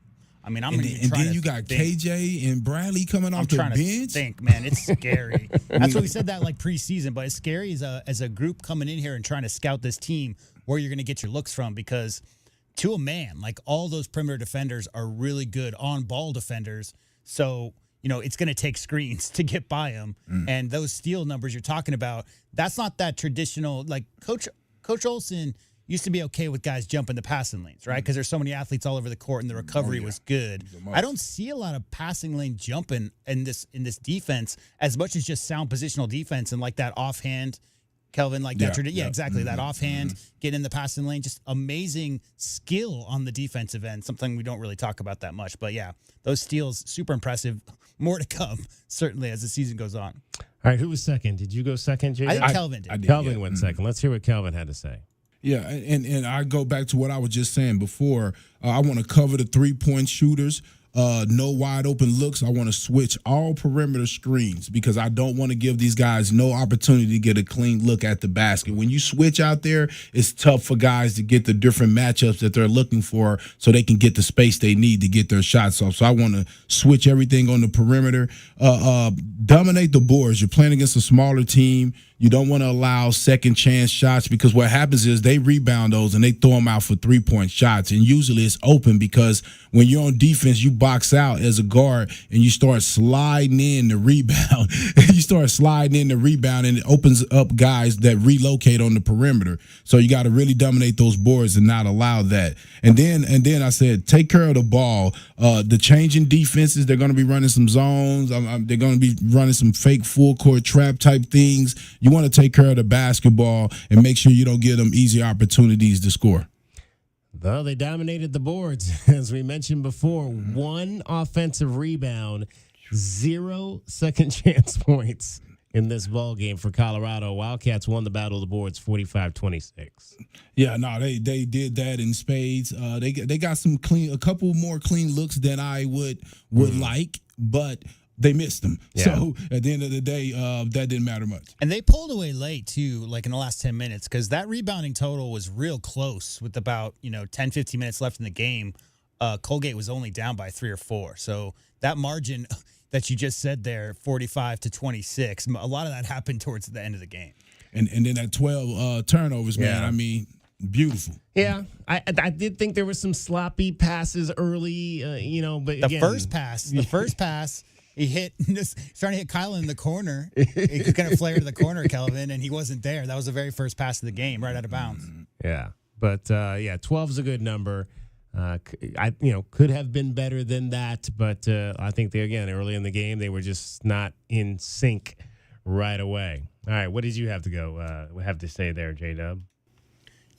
I mean, and then you got KJ and Bradley coming off the bench. Think, man, it's scary. That's what we said that preseason, but it's scary as a group coming in here and trying to scout this team where you're going to get your looks from, because to a man, all those perimeter defenders are really good on-ball defenders. So it's going to take screens to get by them, and those steal numbers you're talking about, that's not that traditional. Coach Olsen used to be okay with guys jumping the passing lanes, right? Because there's so many athletes all over the court, and the recovery was good. I don't see a lot of passing lane jumping in this defense as much as just sound positional defense and that offhand, Kelvin, exactly. That offhand, get in the passing lane, just amazing skill on the defensive end, something we don't really talk about that much. But yeah, those steals, super impressive. More to come, certainly, as the season goes on. All right, who was second? Did you go second, Jay? I think Kelvin did. Kelvin went second. Let's hear what Kelvin had to say. Yeah, and I go back to what I was just saying before. I want to cover the 3-point shooters. No wide open looks. I want to switch all perimeter screens, because I don't want to give these guys no opportunity to get a clean look at the basket. When you switch out there, it's tough for guys to get the different matchups that they're looking for so they can get the space they need to get their shots off. So I want to switch everything on the perimeter. Dominate the boards. You're playing against a smaller team. You don't want to allow second chance shots because what happens is they rebound those and they throw them out for 3-point shots. And usually it's open because when you're on defense, you box out as a guard and you start sliding in the rebound. And it opens up guys that relocate on the perimeter. So you got to really dominate those boards and not allow that. And then I said, take care of the ball. The changing defenses, they're going to be running some zones. They're going to be running some fake full court trap type things. You want to take care of the basketball and make sure you don't give them easy opportunities to score. Well, they dominated the boards, as we mentioned before. 1 offensive rebound, 0 second chance points in this ball game for Colorado. Wildcats won the battle of the boards 45-26. Yeah, no, they did that in spades. They got a couple more clean looks than I would like, but they missed them. Yeah. So at the end of the day, that didn't matter much. And they pulled away late too, like in the last 10 minutes, because that rebounding total was real close with about 10, 15 minutes left in the game. Colgate was only down by 3 or 4. So that margin that you just said there, 45-26, a lot of that happened towards the end of the game. And then that 12 turnovers, man. I mean, beautiful. Yeah, I did think there were some sloppy passes early, but the first pass. He trying to hit Kyle in the corner. He kind of flared to the corner, Kelvin, and he wasn't there. That was the very first pass of the game, right out of bounds. Yeah, but 12 is a good number. Could have been better than that, but I think early in the game they were just not in sync right away. All right, what did you have to say there, J-Dub?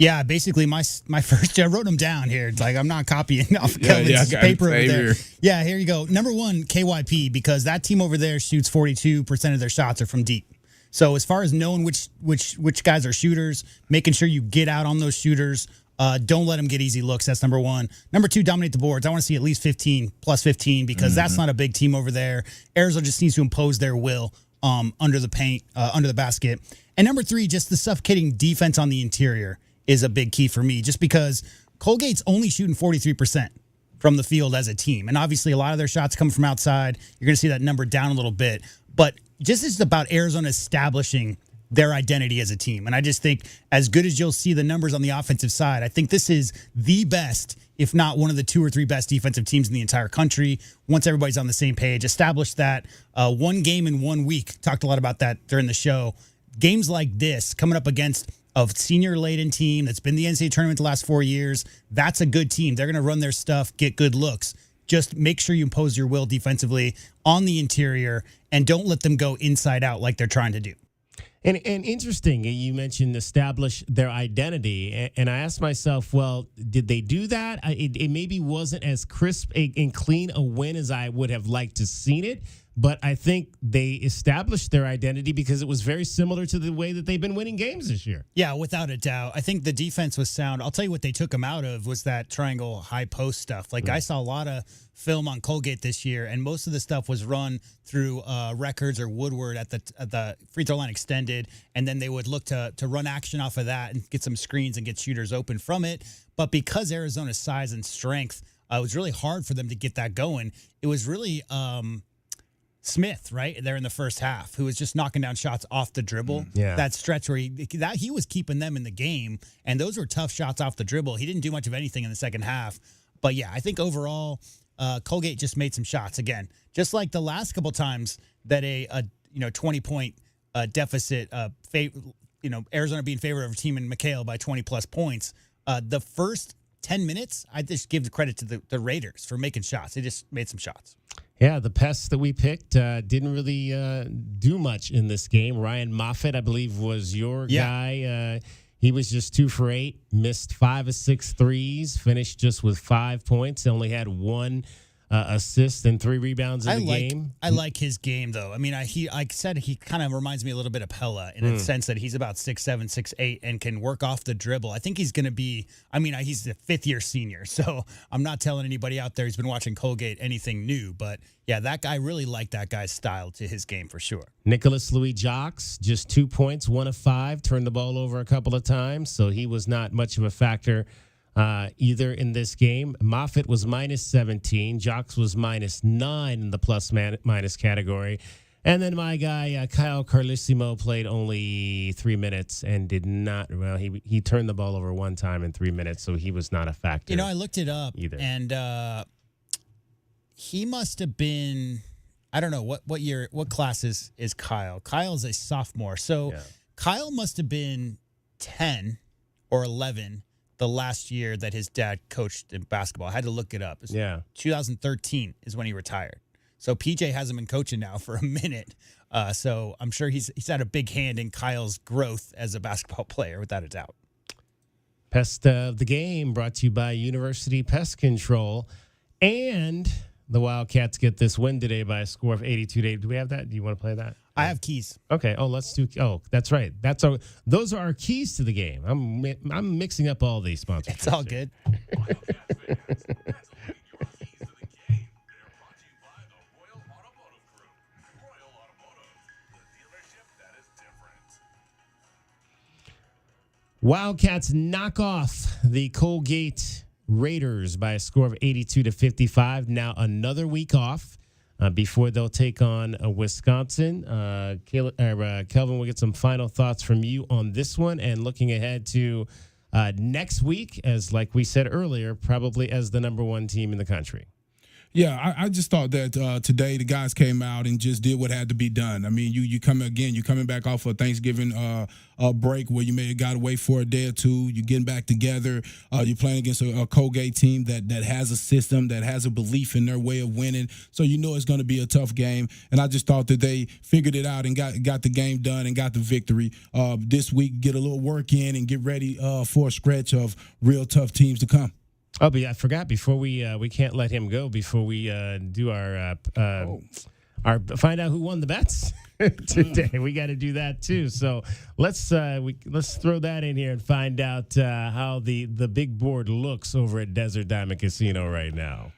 Yeah, basically my first, I wrote them down here. It's like I'm not copying off Kelvin's paper over there. Here. Yeah, here you go. Number 1, KYP, because that team over there shoots 42% of their shots are from deep. So as far as knowing which guys are shooters, making sure you get out on those shooters, don't let them get easy looks. That's number 1. Number 2, dominate the boards. I want to see at least 15, plus 15, because that's not a big team over there. Arizona just needs to impose their will under the paint, under the basket. And number 3, just the suffocating defense on the interior is a big key for me, just because Colgate's only shooting 43% from the field as a team. And obviously a lot of their shots come from outside. You're going to see that number down a little bit. But just it's about Arizona establishing their identity as a team. And I just think as good as you'll see the numbers on the offensive side, I think this is the best, if not one of the 2 or 3 best defensive teams in the entire country. Once everybody's on the same page, establish that. 1 game in 1 week. Talked a lot about that during the show. Games like this coming up against a senior-laden team that's been the NCAA tournament the last 4 years, that's a good team. They're going to run their stuff, get good looks. Just make sure you impose your will defensively on the interior and don't let them go inside out like they're trying to do. And interesting, you mentioned establish their identity. And I asked myself, well, did they do that? It maybe wasn't as crisp and clean a win as I would have liked to seen it. But I think they established their identity because it was very similar to the way that they've been winning games this year. Yeah, without a doubt. I think the defense was sound. I'll tell you what they took them out of was that triangle high post stuff. Like I saw a lot of film on Colgate this year, and most of the stuff was run through Records or Woodward at the free throw line extended, and then they would look to run action off of that and get some screens and get shooters open from it. But because Arizona's size and strength, it was really hard for them to get that going. It was really Smith, right there in the first half, who was just knocking down shots off the dribble. Yeah. That stretch where he was keeping them in the game, and those were tough shots off the dribble. He didn't do much of anything in the second half. But yeah, I think overall, Colgate just made some shots again, just like the last couple times that a 20-point deficit, Arizona being favored of a team in McKale by 20 plus points. The first 10 minutes, I just give the credit to the Raiders for making shots. They just made some shots. Yeah, the pests that we picked didn't really do much in this game. Ryan Moffitt, I believe, was your guy. He was just 2 for 8, missed 5 of 6 threes, finished just with 5 points. Only had 1 assist and 3 rebounds in the game. I like his game, though. I mean, he kind of reminds me a little bit of Pella in the sense that he's about 6'7", 6'8", and can work off the dribble. I think he's going to be, he's a 5th-year senior, so I'm not telling anybody out there who's been watching Colgate anything new, but yeah, that guy, really liked that guy's style to his game for sure. Nicholas Louis Jocks, just 2 points, 1 of 5, turned the ball over a couple of times, so he was not much of a factor either in this game. Moffitt was -17. Jocks was -9 in the plus minus category. And then my guy, Kyle Carlissimo, played only 3 minutes and did not, well, he turned the ball over one time in 3 minutes, so he was not a factor. You know, I looked it up either. And he must have been, I don't know, what year, what class is Kyle? Kyle's a sophomore. So Kyle must have been 10 or 11 the last year that his dad coached in basketball. I had to look it up. 2013 is when he retired. So PJ hasn't been coaching now for a minute. So I'm sure he's had a big hand in Kyle's growth as a basketball player, without a doubt. Pest of the Game brought to you by University Pest Control. And the Wildcats get this win today by a score of 82-8. Do we have that? Do you want to play that? I have keys. Okay. Oh, let's do. Oh, that's right. Those are our keys to the game. I'm mixing up all these sponsors. It's all good. Wildcats knock off the Colgate Raiders by a score of 82-55. Now another week off before they'll take on Wisconsin. Kelvin, we'll get some final thoughts from you on this one and looking ahead to next week, as like we said earlier, probably as the number one team in the country. Yeah, I just thought that today the guys came out and just did what had to be done. I mean, you're coming back off a Thanksgiving break where you may have got away for a day or two. You're getting back together. You're playing against a Colgate team that has a system, that has a belief in their way of winning. So you know it's going to be a tough game. And I just thought that they figured it out and got the game done and got the victory. This week, get a little work in and get ready for a stretch of real tough teams to come. Oh, but I forgot, before we can't let him go before we do our find out who won the bets today. We got to do that too. So let's throw that in here and find out how the big board looks over at Desert Diamond Casino right now.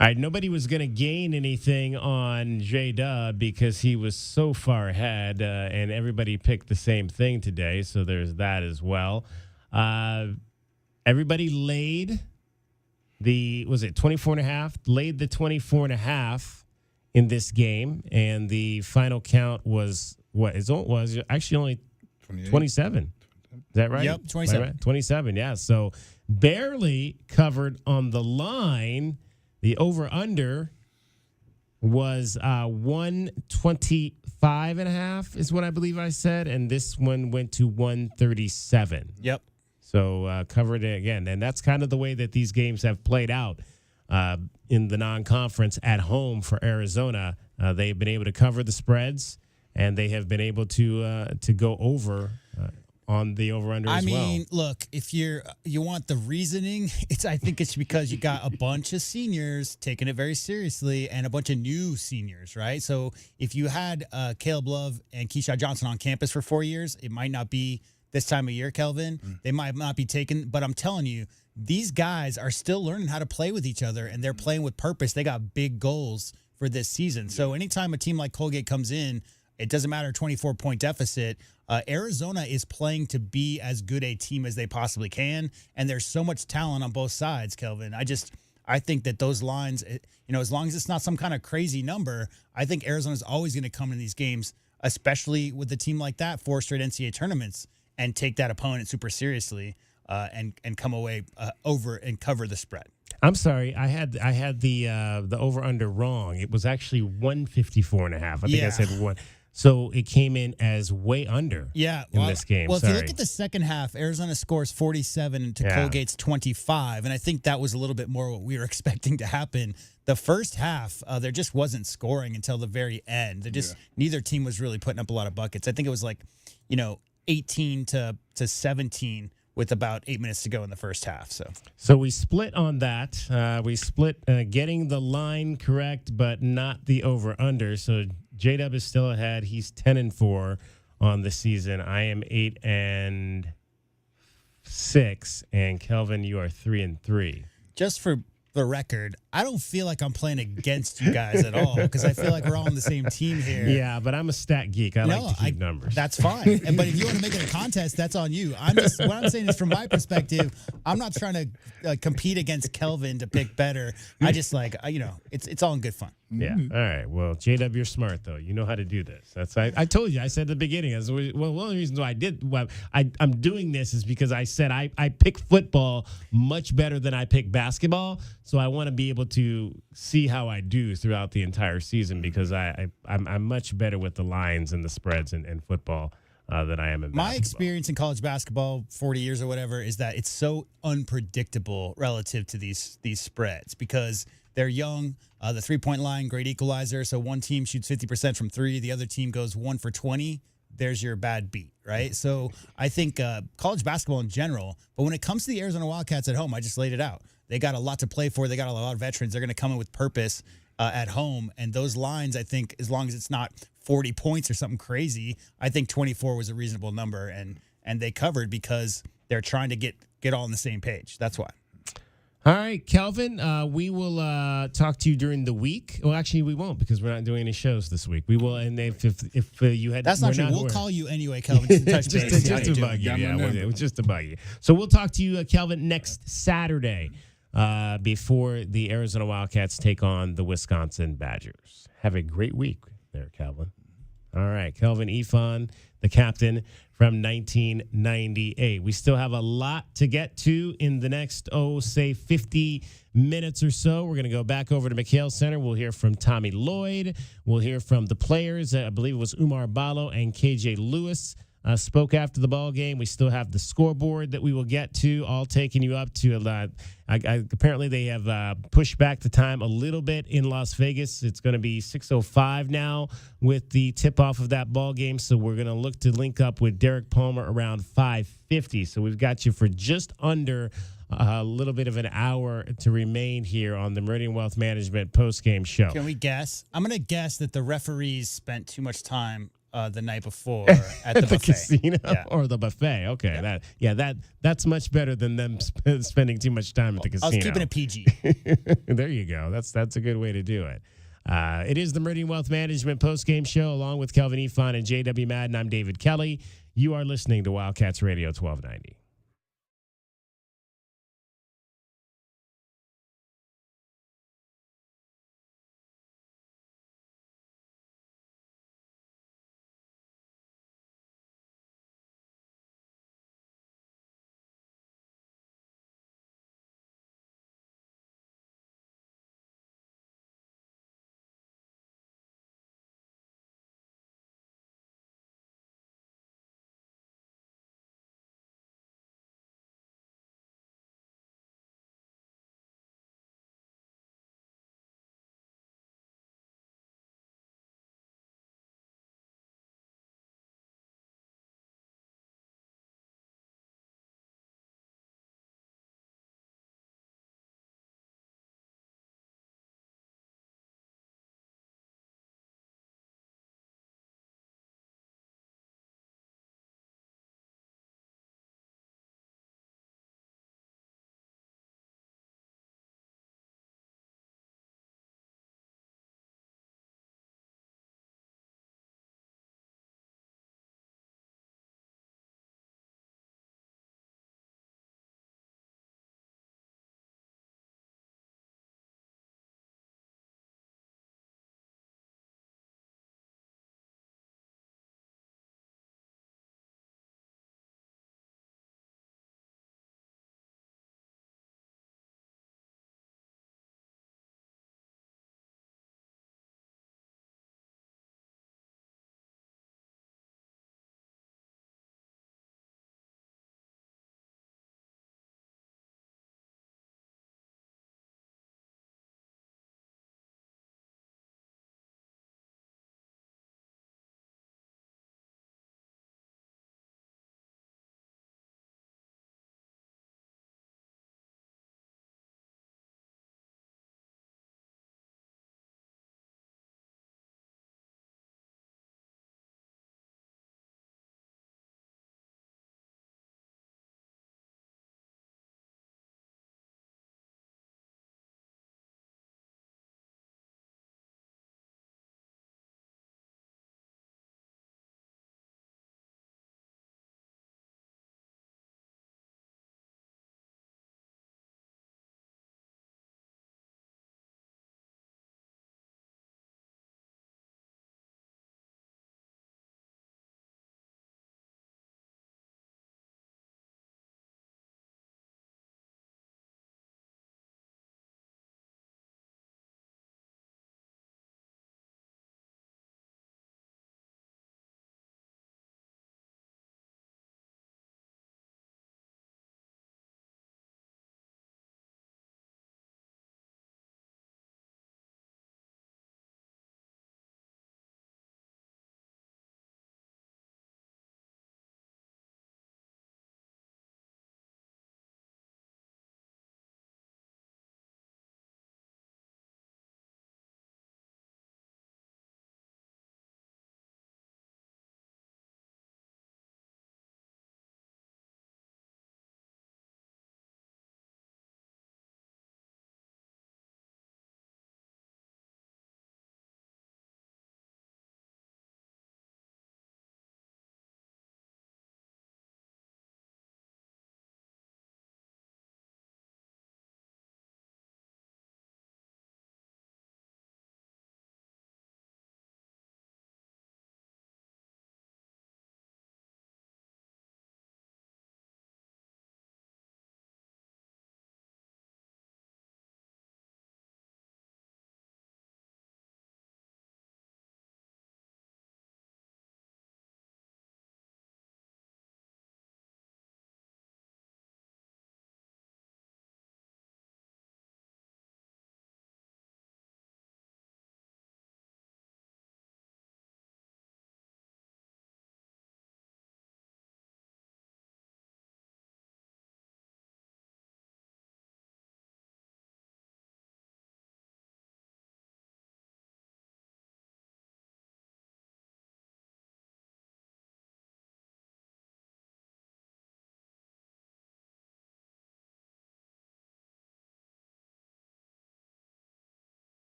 All right, nobody was going to gain anything on J-Dub because he was so far ahead, and everybody picked the same thing today, so there's that as well. Everybody laid the 24.5? Laid the 24.5 in this game, and the final count was was actually only 27. Is that right? Yep, 27. Right? 27, yeah. So barely covered on the line. The over-under was 125.5 is what I believe I said, and this one went to 137. Yep. So covered it again, and that's kind of the way that these games have played out in the non-conference at home for Arizona. They've been able to cover the spreads, and they have been able to go over on the over-under as well. I mean, look, if you want the reasoning, I think it's because you got a bunch of seniors taking it very seriously and a bunch of new seniors, right? So if you had Caleb Love and Keyshawn Johnson on campus for 4 years, it might not be this time of year, Kelvin. They might not be taken, but I'm telling you, these guys are still learning how to play with each other, and they're playing with purpose. They got big goals for this season. So anytime a team like Colgate comes in, it doesn't matter, 24-point deficit. Arizona is playing to be as good a team as they possibly can, and there's so much talent on both sides, Kelvin. I think that those lines, as long as it's not some kind of crazy number, I think Arizona's always going to come in these games, especially with a team like that, 4 straight NCAA tournaments, and take that opponent super seriously and come away over and cover the spread. I'm sorry, I had the over under wrong. It was actually 154.5. I think I said 1. So it came in as way under in this game. Well, if you look at the second half, Arizona scores 47 to Colgate's 25, and I think that was a little bit more what we were expecting to happen. The first half, there just wasn't scoring until the very end. Neither team was really putting up a lot of buckets. I think it was 18 to 17 with about 8 minutes to go in the first half. So we split on that. We split getting the line correct, but not the over-under. So J-Dub is still ahead. He's 10-4 on the season. I am 8-6, and Kelvin, you are 3-3. Just for the record, I don't feel like I'm playing against you guys at all because I feel like we're all on the same team here. Yeah, but I'm a stat geek. I like to keep numbers. That's fine. But if you want to make it a contest, that's on you. What I'm saying is, from my perspective, I'm not trying to compete against Kelvin to pick better. I just it's all in good fun. Yeah. All right. Well, JW, you're smart though. You know how to do this. I told you. I said at the beginning. One of the reasons why I'm doing this is because I said I pick football much better than I pick basketball. So I want to be able to see how I do throughout the entire season because I'm much better with the lines and the spreads in football than I am in basketball. My experience in college basketball, 40 years or whatever, is that it's so unpredictable relative to these spreads because they're young. The three-point line, great equalizer. So one team shoots 50% from three. The other team goes 1 for 20. There's your bad beat, right? So I think college basketball in general, but when it comes to the Arizona Wildcats at home, I just laid it out. They got a lot to play for. They got a lot of veterans. They're going to come in with purpose at home. And those lines, I think, as long as it's not 40 points or something crazy, I think 24 was a reasonable number. And they covered because they're trying to get all on the same page. That's why. All right, Kelvin, we will talk to you during the week. Well, actually, we won't because we're not doing any shows this week. We will, and if you had... That's not true. We'll call you anyway, Kelvin, to touch base. just to bug you. Yeah, it was just to bug you. So we'll talk to you, Kelvin, next Saturday before the Arizona Wildcats take on the Wisconsin Badgers. Have a great week there, Kelvin. All right, Kelvin Ifan, the captain from 1998. We still have a lot to get to in the next, 50 minutes or so. We're going to go back over to McKale Center. We'll hear from Tommy Lloyd. We'll hear from the players. I believe it was Umar Balo and KJ Lewis spoke after the ball game. We still have the scoreboard that we will get to, all taking you up to apparently they have pushed back the time a little bit in Las Vegas. It's going to be 6:05 now with the tip-off of that ball game. So we're going to look to link up with Derek Palmer around 5:50. So we've got you for just under a little bit of an hour to remain here on the Meridian Wealth Management postgame show. Can we guess? I'm going to guess that the referees spent too much time the night before at the buffet. Casino or the buffet. Okay, that's much better than them spending too much time at the casino. I was keeping it PG. There you go. That's a good way to do it. It is the Meridian Wealth Management postgame show along with Kelvin Ifan and JW Madden. I'm David Kelly. You are listening to Wildcats Radio 1290.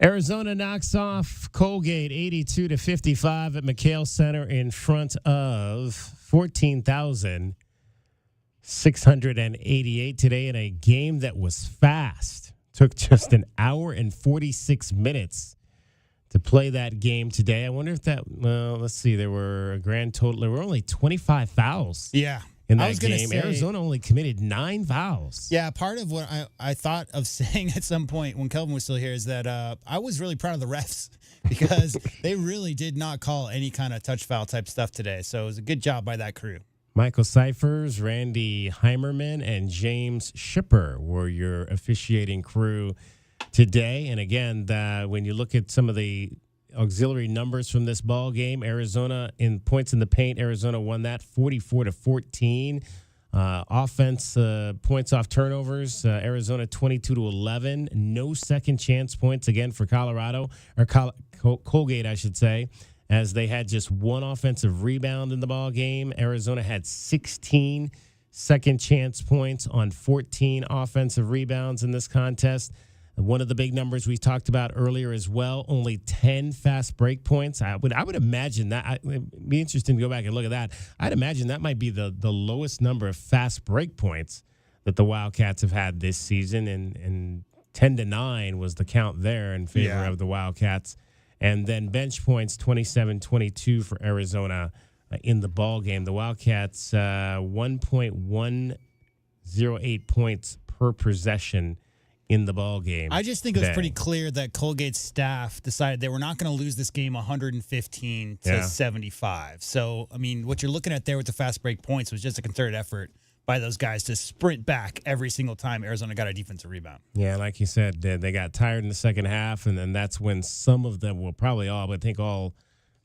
Arizona knocks off Colgate 82-55 at McKale Center in front of 14,688 today in a game that was fast. Took just an hour and 46 minutes to play that game today. I wonder if let's see. There were a grand total. There were only 25 fouls. Yeah. In that game, Arizona only committed 9 fouls. Yeah, part of what I thought of saying at some point when Kelvin was still here is that I was really proud of the refs because they really did not call any kind of touch foul type stuff today. So it was a good job by that crew. Michael Cyphers, Randy Heimerman, and James Shipper were your officiating crew today. And again, when you look at some of the auxiliary numbers from this ball game, Arizona in points in the paint, Arizona won that 44-14. Offense points off turnovers, Arizona 22-11. No second chance points again for Colorado or Colgate, I should say, as they had just one offensive rebound in the ball game. Arizona had 16 second chance points on 14 offensive rebounds in this contest. One of the big numbers we talked about earlier as well, only 10 fast break points. I would imagine that. It'd be interesting to go back and look at that. I'd imagine that might be the lowest number of fast break points that the Wildcats have had this season, and 10-9 was the count there in favor of the Wildcats. And then bench points, 27-22 for Arizona in the ball game. The Wildcats, 1.108 points per possession in the ball game. I just think it was pretty clear that Colgate's staff decided they were not going to lose this game 115-75. So, I mean, what you're looking at there with the fast break points was just a concerted effort by those guys to sprint back every single time Arizona got a defensive rebound. Yeah, like you said, they got tired in the second half, and then that's when some of them, well, probably all, but I think all,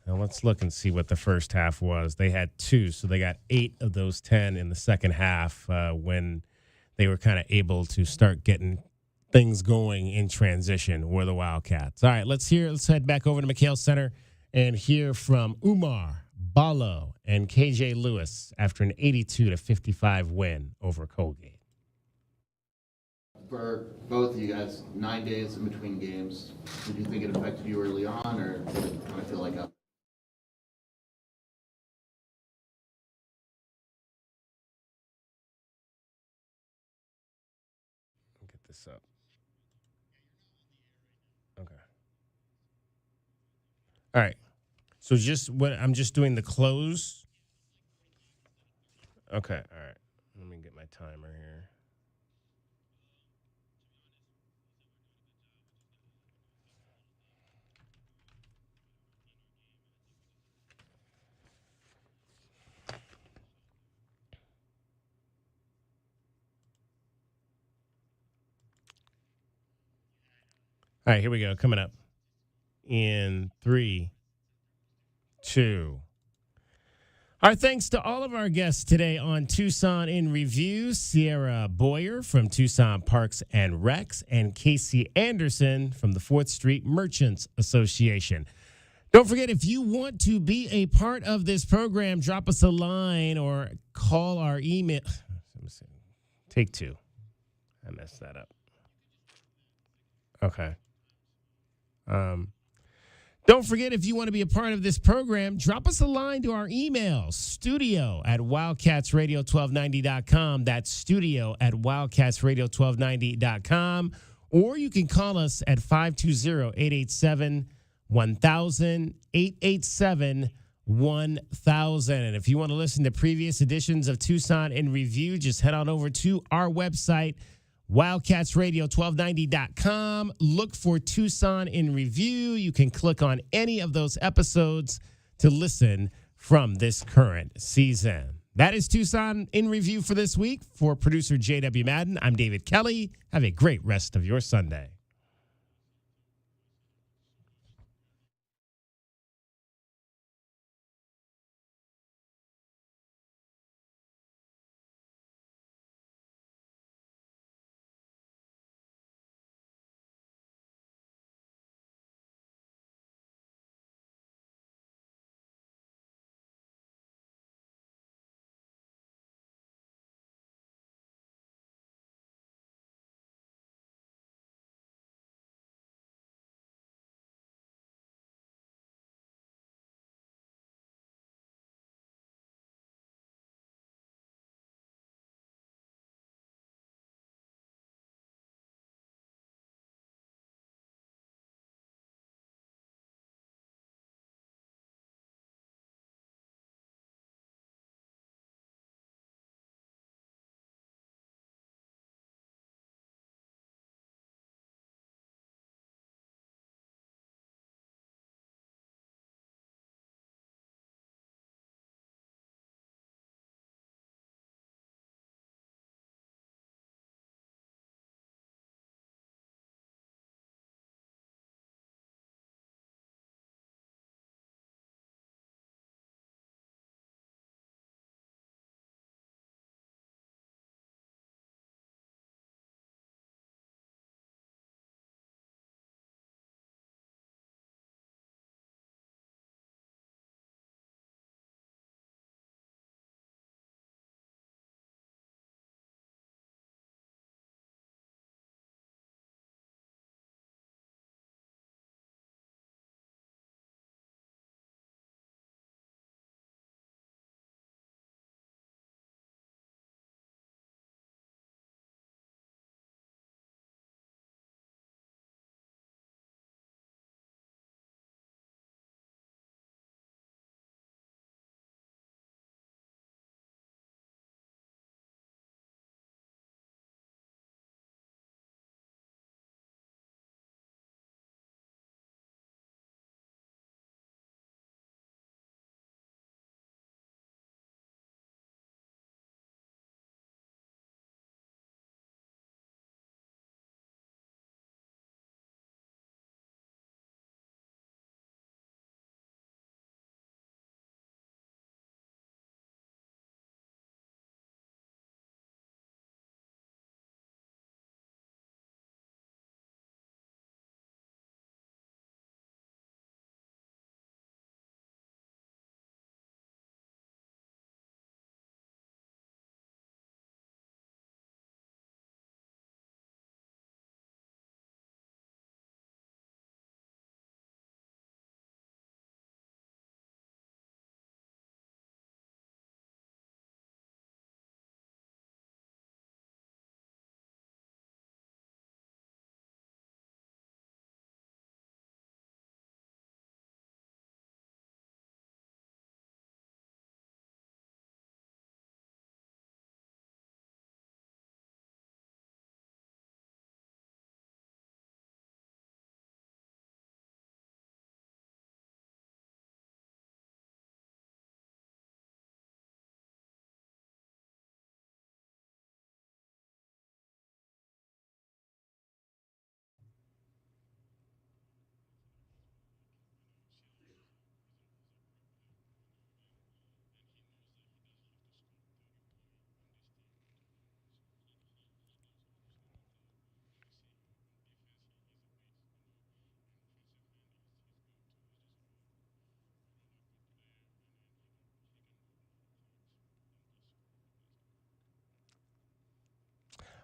let's look and see what the first half was. They had 2, so they got 8 of those 10 in the second half when they were kind of able to start getting things going in transition were the Wildcats. All right, let's head back over to McKale Center and hear from Umar, Balo, and KJ Lewis after an 82-55 win over Colgate. For both of you guys, 9 days in between games, did you think it affected you early on, or did it kind of feel like a... Get this up. Okay. All right. So I'm just doing the close. Okay. All right. Let me get my timer here. All right, here we go. Coming up in 3, 2. Our thanks to all of our guests today on Tucson in Review, Sierra Boyer from Tucson Parks and Recs, and Casey Anderson from the 4th Street Merchants Association. Don't forget, if you want to be a part of this program, drop us a line or call our email. Take 2. I messed that up. Okay. Don't forget, if you want to be a part of this program, drop us a line to our email, studio@wildcatsradio1290.com. That's studio@wildcatsradio1290.com. Or you can call us at 520-887-1000, 887-1000. And if you want to listen to previous editions of Tucson in Review, just head on over to our website, wildcatsradio1290.com. Look for Tucson in Review. You can click on any of those episodes to listen from this current season. That is Tucson in Review for this week. For producer J.W. Madden, I'm David Kelly. Have a great rest of your Sunday.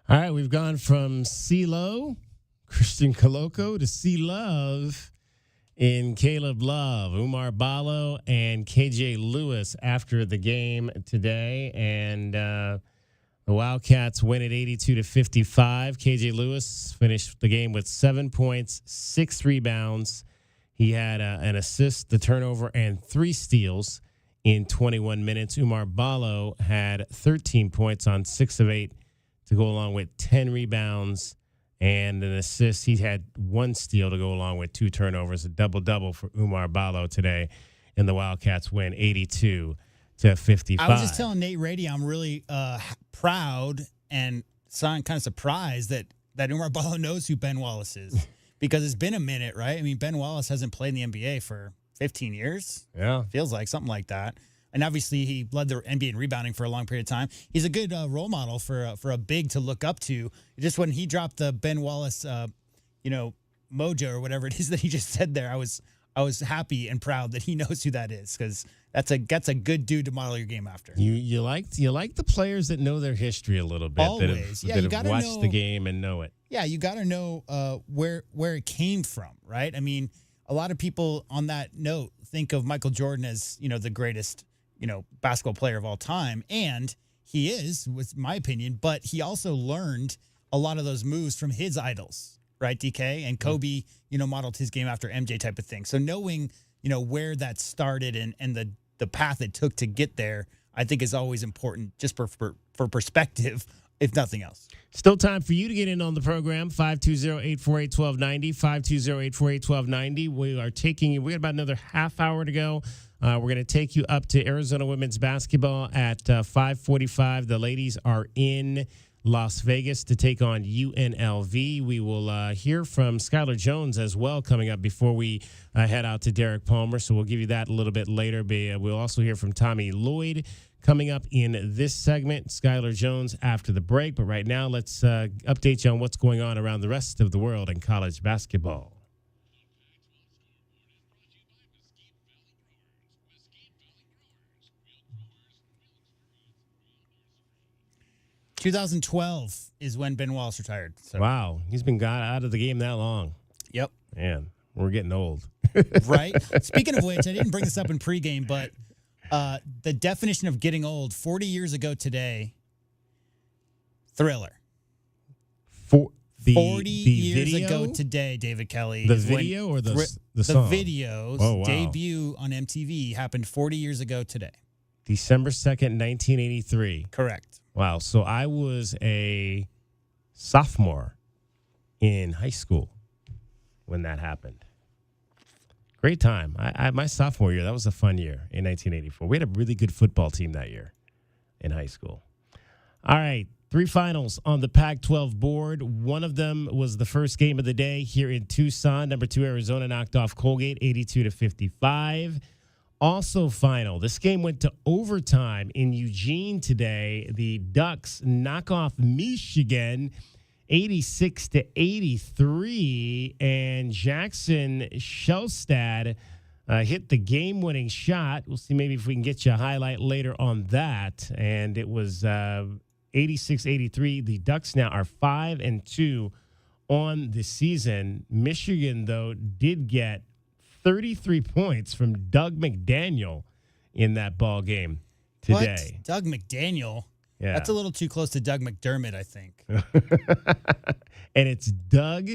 All right, we've gone from CeeLo, Christian Coloco, to C-Love in Caleb Love, Umar Ballo, and KJ Lewis after the game today. And the Wildcats win at 82-55. KJ Lewis finished the game with 7 points, 6 rebounds. He had an assist, the turnover, and 3 steals in 21 minutes. Umar Ballo had 13 points on 6 of 8 to go along with 10 rebounds and an assist. He had 1 steal to go along with 2 turnovers, a double-double for Umar Ballo today. And the Wildcats win 82-55. I was just telling Nate Rady I'm really proud and kind of surprised that Umar Ballo knows who Ben Wallace is because it's been a minute, right? I mean, Ben Wallace hasn't played in the NBA for 15 years. Yeah. Feels like something like that. And obviously, he led the NBA in rebounding for a long period of time. He's a good role model for a big to look up to. Just when he dropped the Ben Wallace, mojo or whatever it is that he just said there, I was happy and proud that he knows who that is because that's a good dude to model your game after. You like the players that know their history a little bit. Always. That have watched the game and know it. Yeah, you got to know where it came from, right? I mean, a lot of people on that note think of Michael Jordan as the greatest basketball player of all time, and he is, with my opinion, but he also learned a lot of those moves from his idols, right, DK? And Kobe, modeled his game after MJ type of thing. So knowing, where that started and the path it took to get there, I think is always important just for perspective, if nothing else. Still time for you to get in on the program, 520-848-1290, 520-848-1290. We are taking you, we got about another half hour to go. We're going to take you up to Arizona women's basketball at 5:45. The ladies are in Las Vegas to take on UNLV. We will hear from Skylar Jones as well coming up before we head out to Derek Palmer. So we'll give you that a little bit later. We'll also hear from Tommy Lloyd coming up in this segment. Skylar Jones after the break. But right now, let's update you on what's going on around the rest of the world in college basketball. 2012 is when Ben Wallace retired. So. Wow. He's been out of the game that long. Yep. Man, we're getting old. Right? Speaking of which, I didn't bring this up in pregame, but the definition of getting old, 40 years ago today, Thriller. 40 years video? ago today, David Kelly. The video or the song? The video's wow. debut on MTV happened 40 years ago today. December 2nd, 1983. Correct. Wow. So I was a sophomore in high school when that happened. Great time. My sophomore year, that was a fun year in 1984. We had a really good football team that year in high school. All right. 3 finals on the Pac-12 board. One of them was the first game of the day here in Tucson. Number 2, Arizona knocked off Colgate 82-55. Also final, this game went to overtime in Eugene today. The Ducks knock off Michigan 86-83, and Jackson Shelstad hit the game-winning shot. We'll see maybe if we can get you a highlight later on that. And it was 86-83. The Ducks now are 5-2 on the season. Michigan, though, did get 33 points from Doug McDaniel in that ball game today. What? Doug McDaniel? Yeah. That's a little too close to Doug McDermott, I think. And it's Doug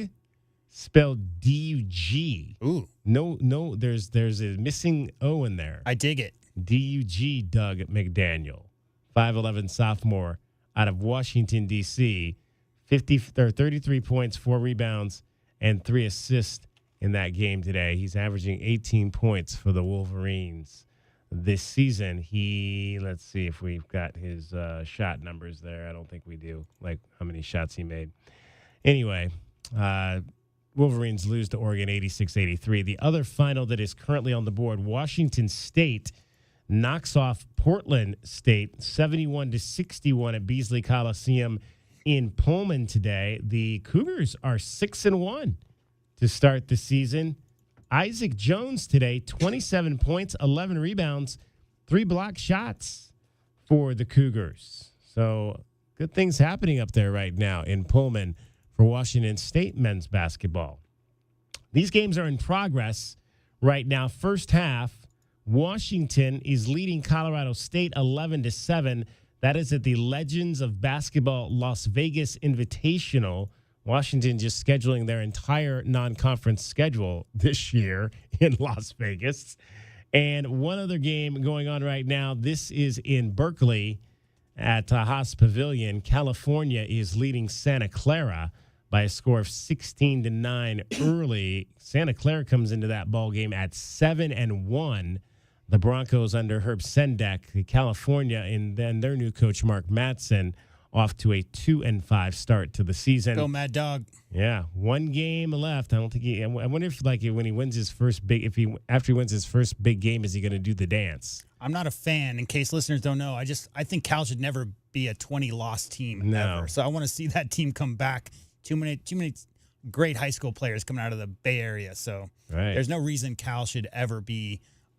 spelled D-U-G. Ooh. No, there's a missing O in there. I dig it. D-U-G, Doug McDaniel. 5'11" sophomore out of Washington, D.C. 33 points, 4 rebounds, and 3 assists in that game today. He's averaging 18 points for the Wolverines this season. Let's see if we've got his shot numbers there. I don't think we do, like how many shots he made. Anyway, Wolverines lose to Oregon 86-83. The other final that is currently on the board, Washington State knocks off Portland State 71-61 at Beasley Coliseum in Pullman today. The Cougars are 6-1 to start the season. Isaac Jones today, 27 points, 11 rebounds, 3 block shots for the Cougars. So good things happening up there right now in Pullman for Washington State men's basketball. These games are in progress right now. First half, Washington is leading Colorado State 11-7. That is at the Legends of Basketball Las Vegas Invitational. Washington just scheduling their entire non-conference schedule this year in Las Vegas. And one other game going on right now. This is in Berkeley at Haas Pavilion. California is leading Santa Clara by a score of 16-9 early. Santa Clara comes into that ball game at 7-1. The Broncos under Herb Sendek, California, and then their new coach Mark Mattson off to a 2-5 start to the season. Go Mad Dog. Yeah, one game left. I don't think I wonder if when he wins his first big, after he wins his first big game, is he going to do the dance? I'm not a fan. In case listeners don't know, I think Cal should never be a 20-loss team ever. So I want to see that team come back. Too many great high school players coming out of the Bay Area. So there's no reason Cal should ever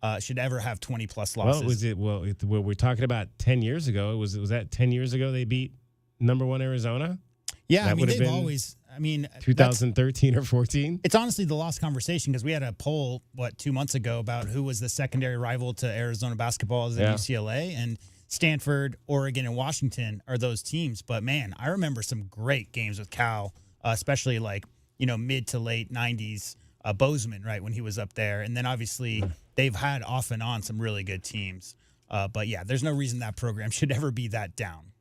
have 20+ losses. Well, we're talking about 10 years ago. Was that 10 years ago they beat number 1 Arizona? Yeah, that they've always. 2013 or 14. It's honestly the lost conversation because we had a poll 2 months ago about who was the secondary rival to Arizona basketball as UCLA, and Stanford, Oregon, and Washington are those teams. But man, I remember some great games with Cal, especially mid to late 90s. Bozeman, right, when he was up there, and then obviously they've had off and on some really good teams. But yeah, there's no reason that program should ever be that down.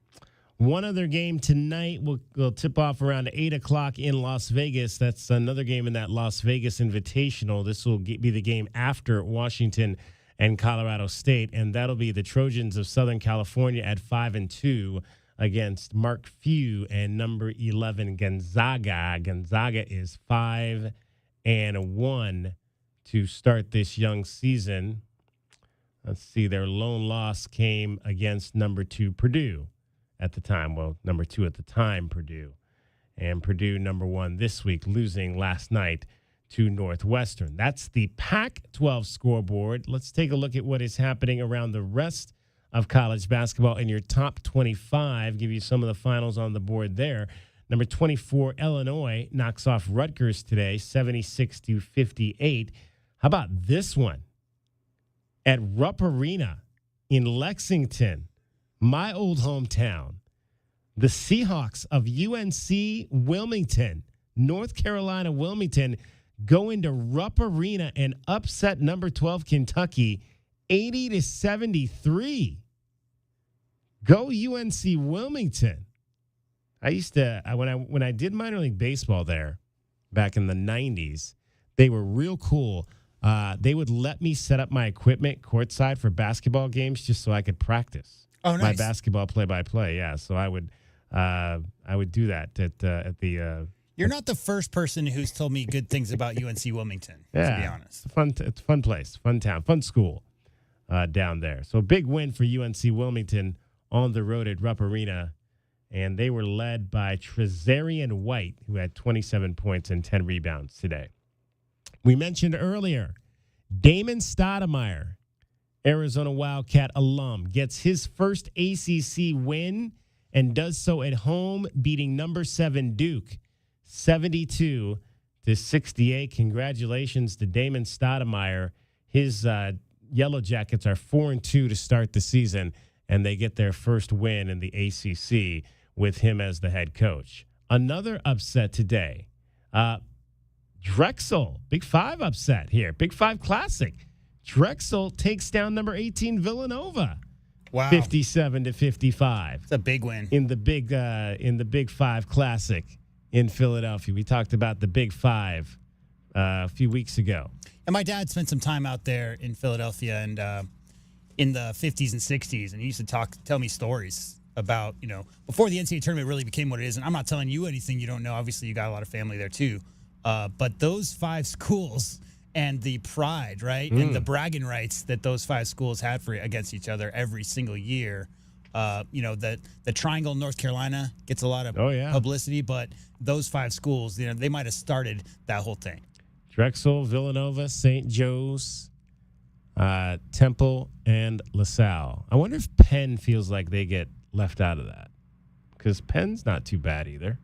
One other game tonight will tip off around 8 o'clock in Las Vegas. That's another game in that Las Vegas Invitational. This will be the game after Washington and Colorado State, and that'll be the Trojans of Southern California at 5-2 against Mark Few and number 11 Gonzaga. Gonzaga is 5-1 to start this young season. Let's see, their lone loss came against number 2 Purdue at the time. Well, number 2 at the time, Purdue. And Purdue number 1 this week, losing last night to Northwestern. That's the Pac-12 scoreboard. Let's take a look at what is happening around the rest of college basketball in your top 25. Give you some of the finals on the board there. Number 24, Illinois, knocks off Rutgers today, 76-58. How about this one? At Rupp Arena in Lexington, my old hometown, the Seahawks of UNC Wilmington, North Carolina Wilmington, go into Rupp Arena and upset number 12 Kentucky 80-73. Go UNC Wilmington. I used to when I did minor league baseball there back in the 90s, they were real cool. They would let me set up my equipment courtside for basketball games just so I could practice my basketball play-by-play. Yeah, so I would do that at the. You're not the first person who's told me good things about UNC Wilmington. To be honest, it's a fun place, fun town, fun school down there. So big win for UNC Wilmington on the road at Rupp Arena. And they were led by Trezarian White, who had 27 points and 10 rebounds today. We mentioned earlier, Damon Stoudemire, Arizona Wildcat alum, gets his first ACC win and does so at home, beating number 7 Duke, 72-68. Congratulations to Damon Stoudemire. His Yellow Jackets are 4-2 to start the season, and they get their first win in the ACC with him as the head coach. Another upset today. Drexel, Big 5 upset here. Big 5 Classic. Drexel takes down number 18 Villanova. Wow. 57-55. It's a big win. In the Big 5 Classic in Philadelphia. We talked about the Big 5 a few weeks ago. And my dad spent some time out there in Philadelphia and in the 50s and 60s, and he used to tell me stories about, before the NCAA tournament really became what it is. And I'm not telling you anything you don't know. Obviously, you got a lot of family there too. But those 5 schools and the pride, right, and the bragging rights that those 5 schools had against each other every single year. The Triangle, North Carolina, gets a lot of publicity, but those 5 schools, they might have started that whole thing. Drexel, Villanova, St. Joe's, Temple, and LaSalle. I wonder if Penn feels like they get left out of that. because Penn's not too bad either.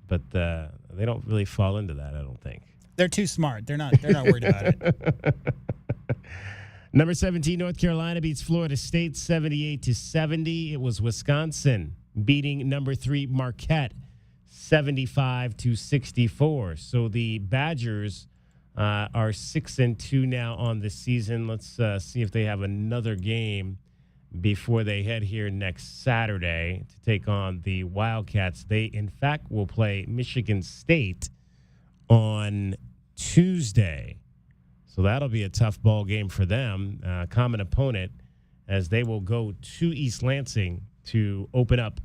But they don't really fall into that, I don't think. They're too smart. They're not worried about it. Number 17, North Carolina beats Florida State 78-70. It was Wisconsin beating number 3 Marquette 75-64. So the Badgers are 6-2 now on the season. Let's see if they have another game before they head here next Saturday to take on the Wildcats. They, in fact, will play Michigan State on Tuesday. So that'll be a tough ball game for them. Common opponent, as they will go to East Lansing to open up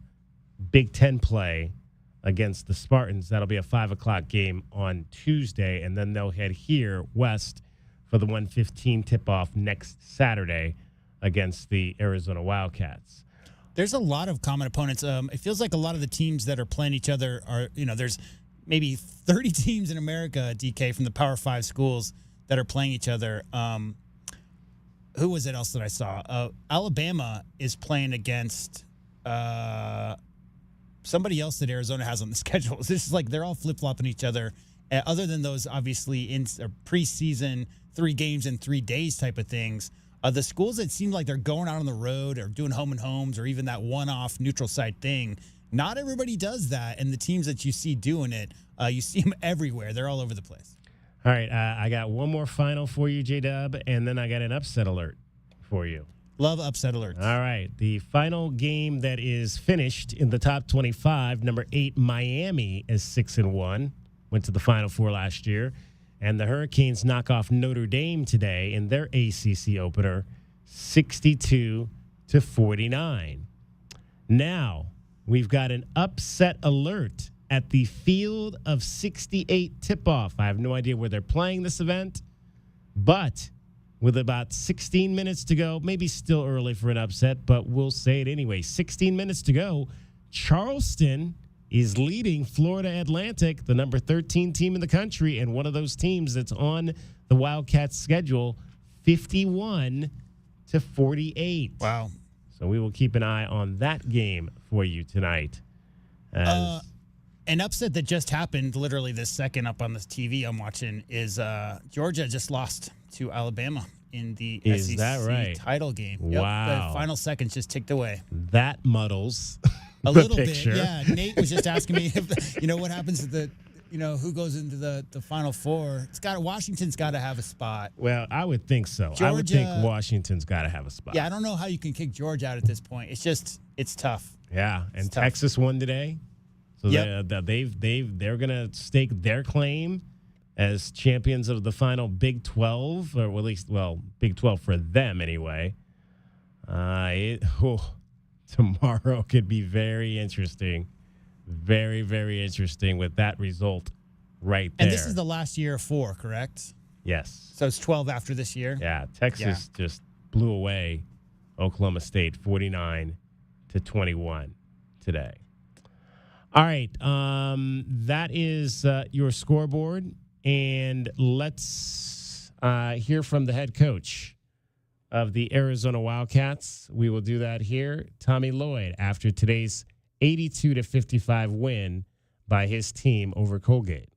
Big Ten play against the Spartans. That'll be a 5 o'clock game on Tuesday, and then they'll head here west for the 1:15 tip-off next Saturday against the Arizona Wildcats. There's a lot of common opponents. It feels like a lot of the teams that are playing each other are, there's maybe 30 teams in America, DK, from the Power 5 schools that are playing each other. Who was it else that I saw? Alabama is playing against somebody else that Arizona has on the schedule. It's just like they're all flip-flopping each other. Other than those, obviously, in preseason, 3 games in 3 days type of things, the schools that seem like they're going out on the road or doing home and homes or even that one-off neutral site thing, not everybody does that. And the teams that you see doing it, you see them everywhere. They're all over the place. All right, I got one more final for you, J-Dub, and then I got an upset alert for you. Love upset alerts. All right, the final game that is finished in the top 25, number 8, Miami is 6-1, went to the Final Four last year, and the Hurricanes knock off Notre Dame today in their ACC opener, 62-49. Now, we've got an upset alert at the Field of 68 tip-off. I have no idea where they're playing this event, but with about 16 minutes to go, maybe still early for an upset, but we'll say it anyway. 16 minutes to go, Charleston is leading Florida Atlantic, the number 13 team in the country, and one of those teams that's on the Wildcats schedule, 51-48. Wow. So we will keep an eye on that game for you tonight. An upset that just happened literally this second up on this TV I'm watching is Georgia just lost to Alabama in the SEC title game. Wow. Yep, the final seconds just ticked away. That muddles a the little picture. bit. Yeah, Nate was just asking me if what happens to the who goes into the Final Four. Washington's got to have a spot. Well, I would think so. Georgia, I would think Washington's got to have a spot. Yeah, I don't know how you can kick Georgia out at this point. It's tough. Yeah, and tough. Texas won today. So Yep. they're going to stake their claim as champions of the final Big 12, or at least, Big 12 for them anyway. Tomorrow could be very interesting. Very, very interesting with that result right there. And this is the last year of 4, correct? Yes. So it's 12 after this year? Yeah, Texas just blew away Oklahoma State 49-21 today. All right, that is your scoreboard, and let's hear from the head coach of the Arizona Wildcats. We will do that here, Tommy Lloyd, after today's 82-55 win by his team over Colgate.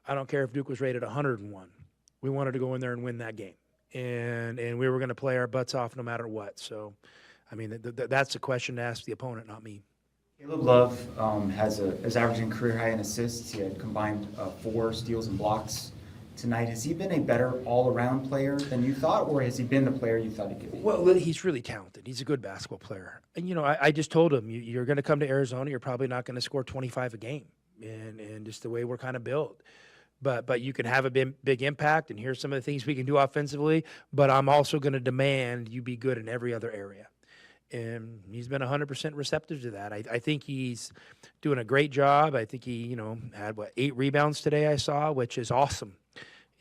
I don't care if Duke was rated 101. We wanted to go in there and win that game. And we were going to play our butts off no matter what. So, I mean, that's a question to ask the opponent, not me. Caleb Love is averaging career high in assists. He had combined 4 steals and blocks tonight. Has he been a better all-around player than you thought, or has he been the player you thought he could be? Well, he's really talented. He's a good basketball player. And, you know, I just told him, you're going to come to Arizona, you're probably not going to score 25 a game. And just the way we're kind of built. But you can have a big impact, and here's some of the things we can do offensively, but I'm also going to demand you be good in every other area. And he's been 100% receptive to that. I think he's doing a great job. I think he, had 8 rebounds today I saw, which is awesome.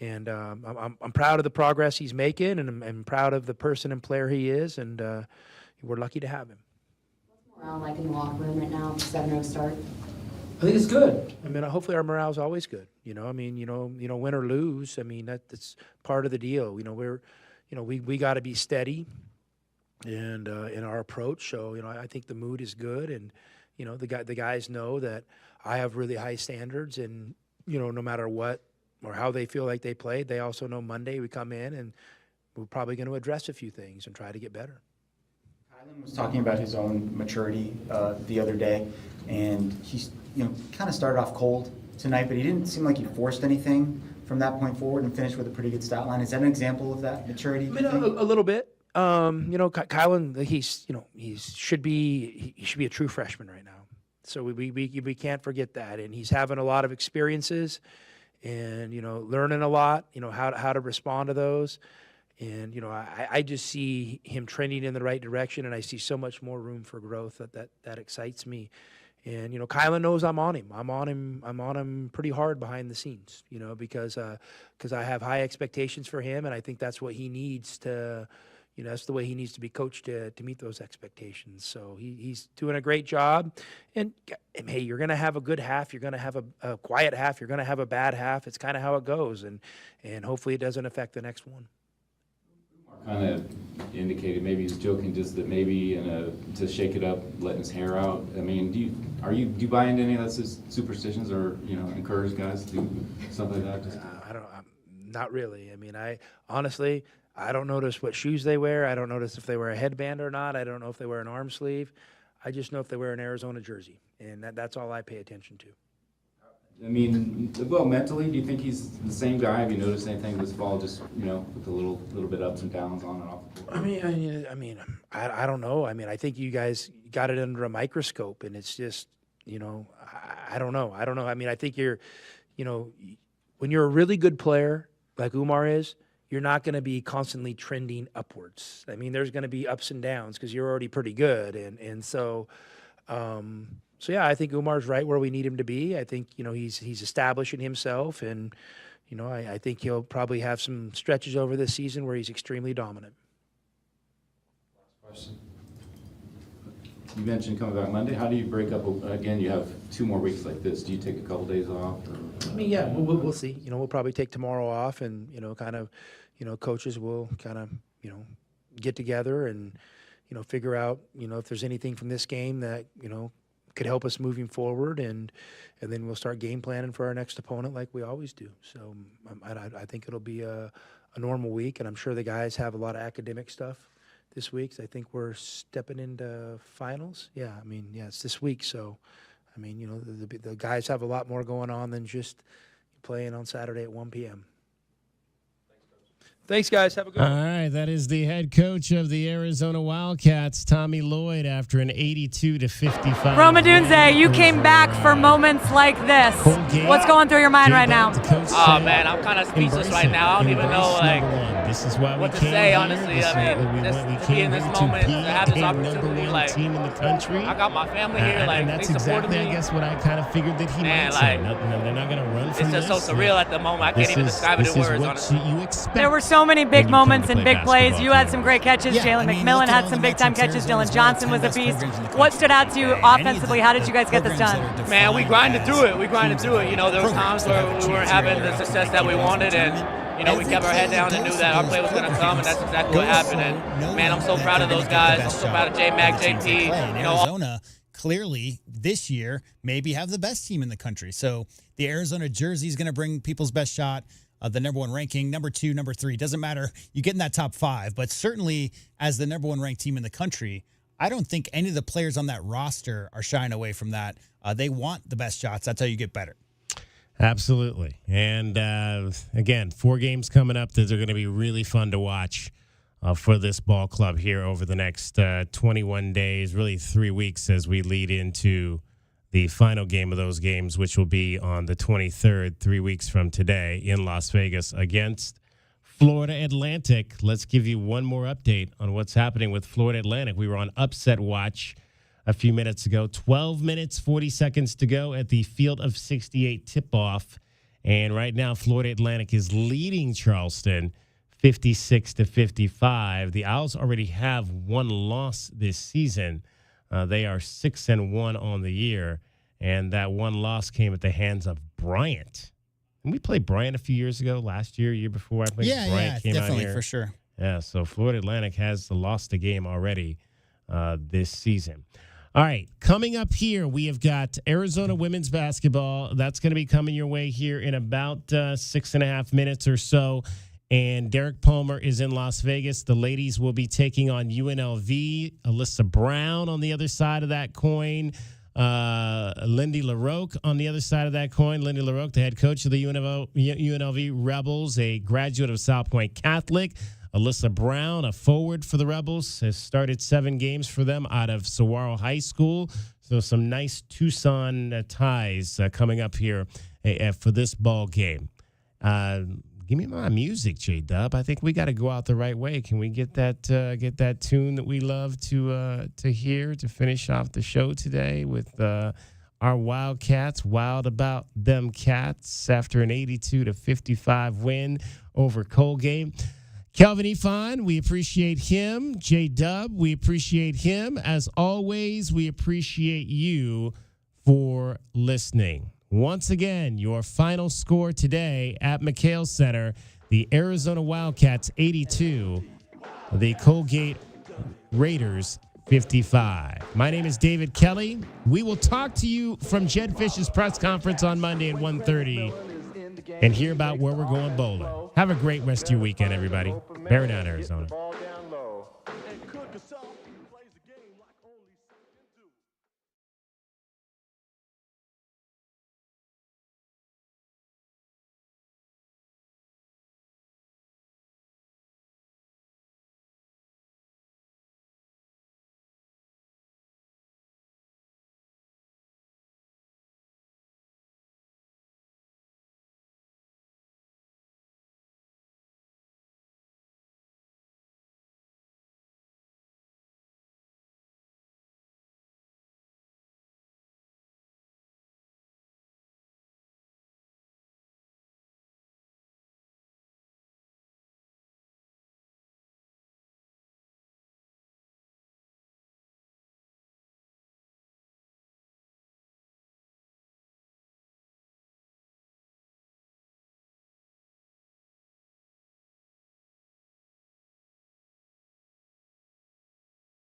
And I'm proud of the progress he's making, and I'm proud of the person and player he is, and we're lucky to have him. What's morale like in the locker room right now? 7-0 start. I think it's good. I mean, hopefully our morale is always good. Win or lose. I mean, that's part of the deal. We got to be steady, and in our approach. So I think the mood is good, and the guys know that I have really high standards, and no matter what or how they feel like they played, they also know Monday we come in and we're probably going to address a few things and try to get better. Kylan was talking about his own maturity the other day, and he's kind of started off cold tonight, but he didn't seem like he forced anything from that point forward and finished with a pretty good stat line. Is that an example of that maturity? I mean, a little bit. Kylan, he should be a true freshman right now. So we can't forget that, and he's having a lot of experiences, and learning a lot. How to respond to those, and I just see him trending in the right direction, and I see so much more room for growth that excites me. And Kylan knows I'm on him. I'm on him pretty hard behind the scenes. Because I have high expectations for him, and I think that's what he needs to. That's the way he needs to be coached to meet those expectations. So he's doing a great job. And hey, you're going to have a good half. You're going to have a quiet half. You're going to have a bad half. It's kind of how it goes. And hopefully it doesn't affect the next one. Kind of indicated, maybe he's joking, just that maybe to shake it up, letting his hair out. I mean, do you buy into any of that superstitions, or encourage guys to do something like that? Not really. I mean, honestly, I don't notice what shoes they wear. I don't notice if they wear a headband or not. I don't know if they wear an arm sleeve. I just know if they wear an Arizona jersey, and that's all I pay attention to. I mean, well, mentally, do you think he's the same guy? Have you noticed anything this fall, just with a little bit ups and downs on and off the court? I don't know. I mean, I think you guys got it under a microscope, and it's just, I don't know. I mean, I think you're, when you're a really good player like Umar is, you're not going to be constantly trending upwards. I mean, there's going to be ups and downs because you're already pretty good, and so. So yeah, I think Umar's right where we need him to be. I think he's establishing himself, and I think he'll probably have some stretches over this season where he's extremely dominant. Last question. You mentioned coming back Monday. How do you break up again? You have 2 more weeks like this. Do you take a couple days off? I mean, yeah, we'll see. We'll probably take tomorrow off, and coaches will kind of get together and figure out if there's anything from this game that could help us moving forward, and then we'll start game planning for our next opponent like we always do. So I think it'll be a normal week, and I'm sure the guys have a lot of academic stuff this week. I think we're stepping into finals. Yeah, it's this week. So, the guys have a lot more going on than just playing on Saturday at 1 p.m. Thanks, guys. Have a good one. All right, that is the head coach of the Arizona Wildcats, Tommy Lloyd, after an 82-55. Rome Odunze, you came back for moments like this. Colgate. What's going through your mind right now? Oh, man, I'm kind of speechless right now. I don't even know, this is why what to say, honestly. I mean, just to be in this moment, to have this opportunity, team in the country. I got my family here, and they that's supported exactly, me. I guess, what I kind of figured that he might say. They're not going to run from this. It's just this. so surreal at the moment. I can't even describe it in words, honestly. You expect. There were so many big moments and big plays. You had some great catches. Jalen McMillan had some big-time catches. Dylan Johnson was a beast. What stood out to you offensively? How did you guys get this done? Man, we grinded through it. There were times where we weren't having the success that we wanted, and we kept our head down and knew that our play was going to come, and that's exactly what happened. And man, I'm so proud of those guys. I'm so proud of J-Mac, JP. Arizona clearly this year maybe have the best team in the country. So the Arizona jersey is going to bring people's best shot. The number one ranking, number 2, number 3, doesn't matter. You get in that top 5, but certainly as the number one ranked team in the country, I don't think any of the players on that roster are shying away from that. They want the best shots. That's how you get better. Absolutely. And again, 4 games coming up that are going to be really fun to watch for this ball club here over the next 21 days, really 3 weeks as we lead into the final game of those games, which will be on the 23rd, 3 weeks from today in Las Vegas against Florida Atlantic. Let's give you one more update on what's happening with Florida Atlantic. We were on upset watch a few minutes ago. 12 minutes, 40 seconds to go at the Field of 68 tip-off. And right now, Florida Atlantic is leading Charleston 56-55. The Owls already have 1 loss this season. They are 6-1 on the year, and that 1 loss came at the hands of Bryant. And we played Bryant a few years ago, last year, year before. I think Bryant came definitely out here. for sure. Yeah, so Florida Atlantic has lost a game already this season. All right, coming up here, we have got Arizona women's basketball. That's going to be coming your way here in about 6.5 minutes or so. And Derek Palmer is in Las Vegas. The ladies will be taking on UNLV. Alyssa Brown on the other side of that coin. Lindy LaRoque on the other side of that coin. Lindy LaRoque, the head coach of the UNLV Rebels, a graduate of South Point Catholic. Alyssa Brown, a forward for the Rebels, has started 7 games for them out of Saguaro High School. So some nice Tucson ties coming up here for this ball game. Give me my music, J-Dub. I think we got to go out the right way. Can we get that tune that we love to hear to finish off the show today with our Wildcats, wild about them cats after an 82-55 win over Colgate. Kelvin Ifan, we appreciate him. J-Dub, we appreciate him. As always, we appreciate you for listening. Once again, your final score today at McKale Center, the Arizona Wildcats 82, the Colgate Raiders 55. My name is David Kelly. We will talk to you from Jed Fish's press conference on Monday at 1:30 and hear about where we're going bowling. Have a great rest of your weekend, everybody. Bear down, Arizona.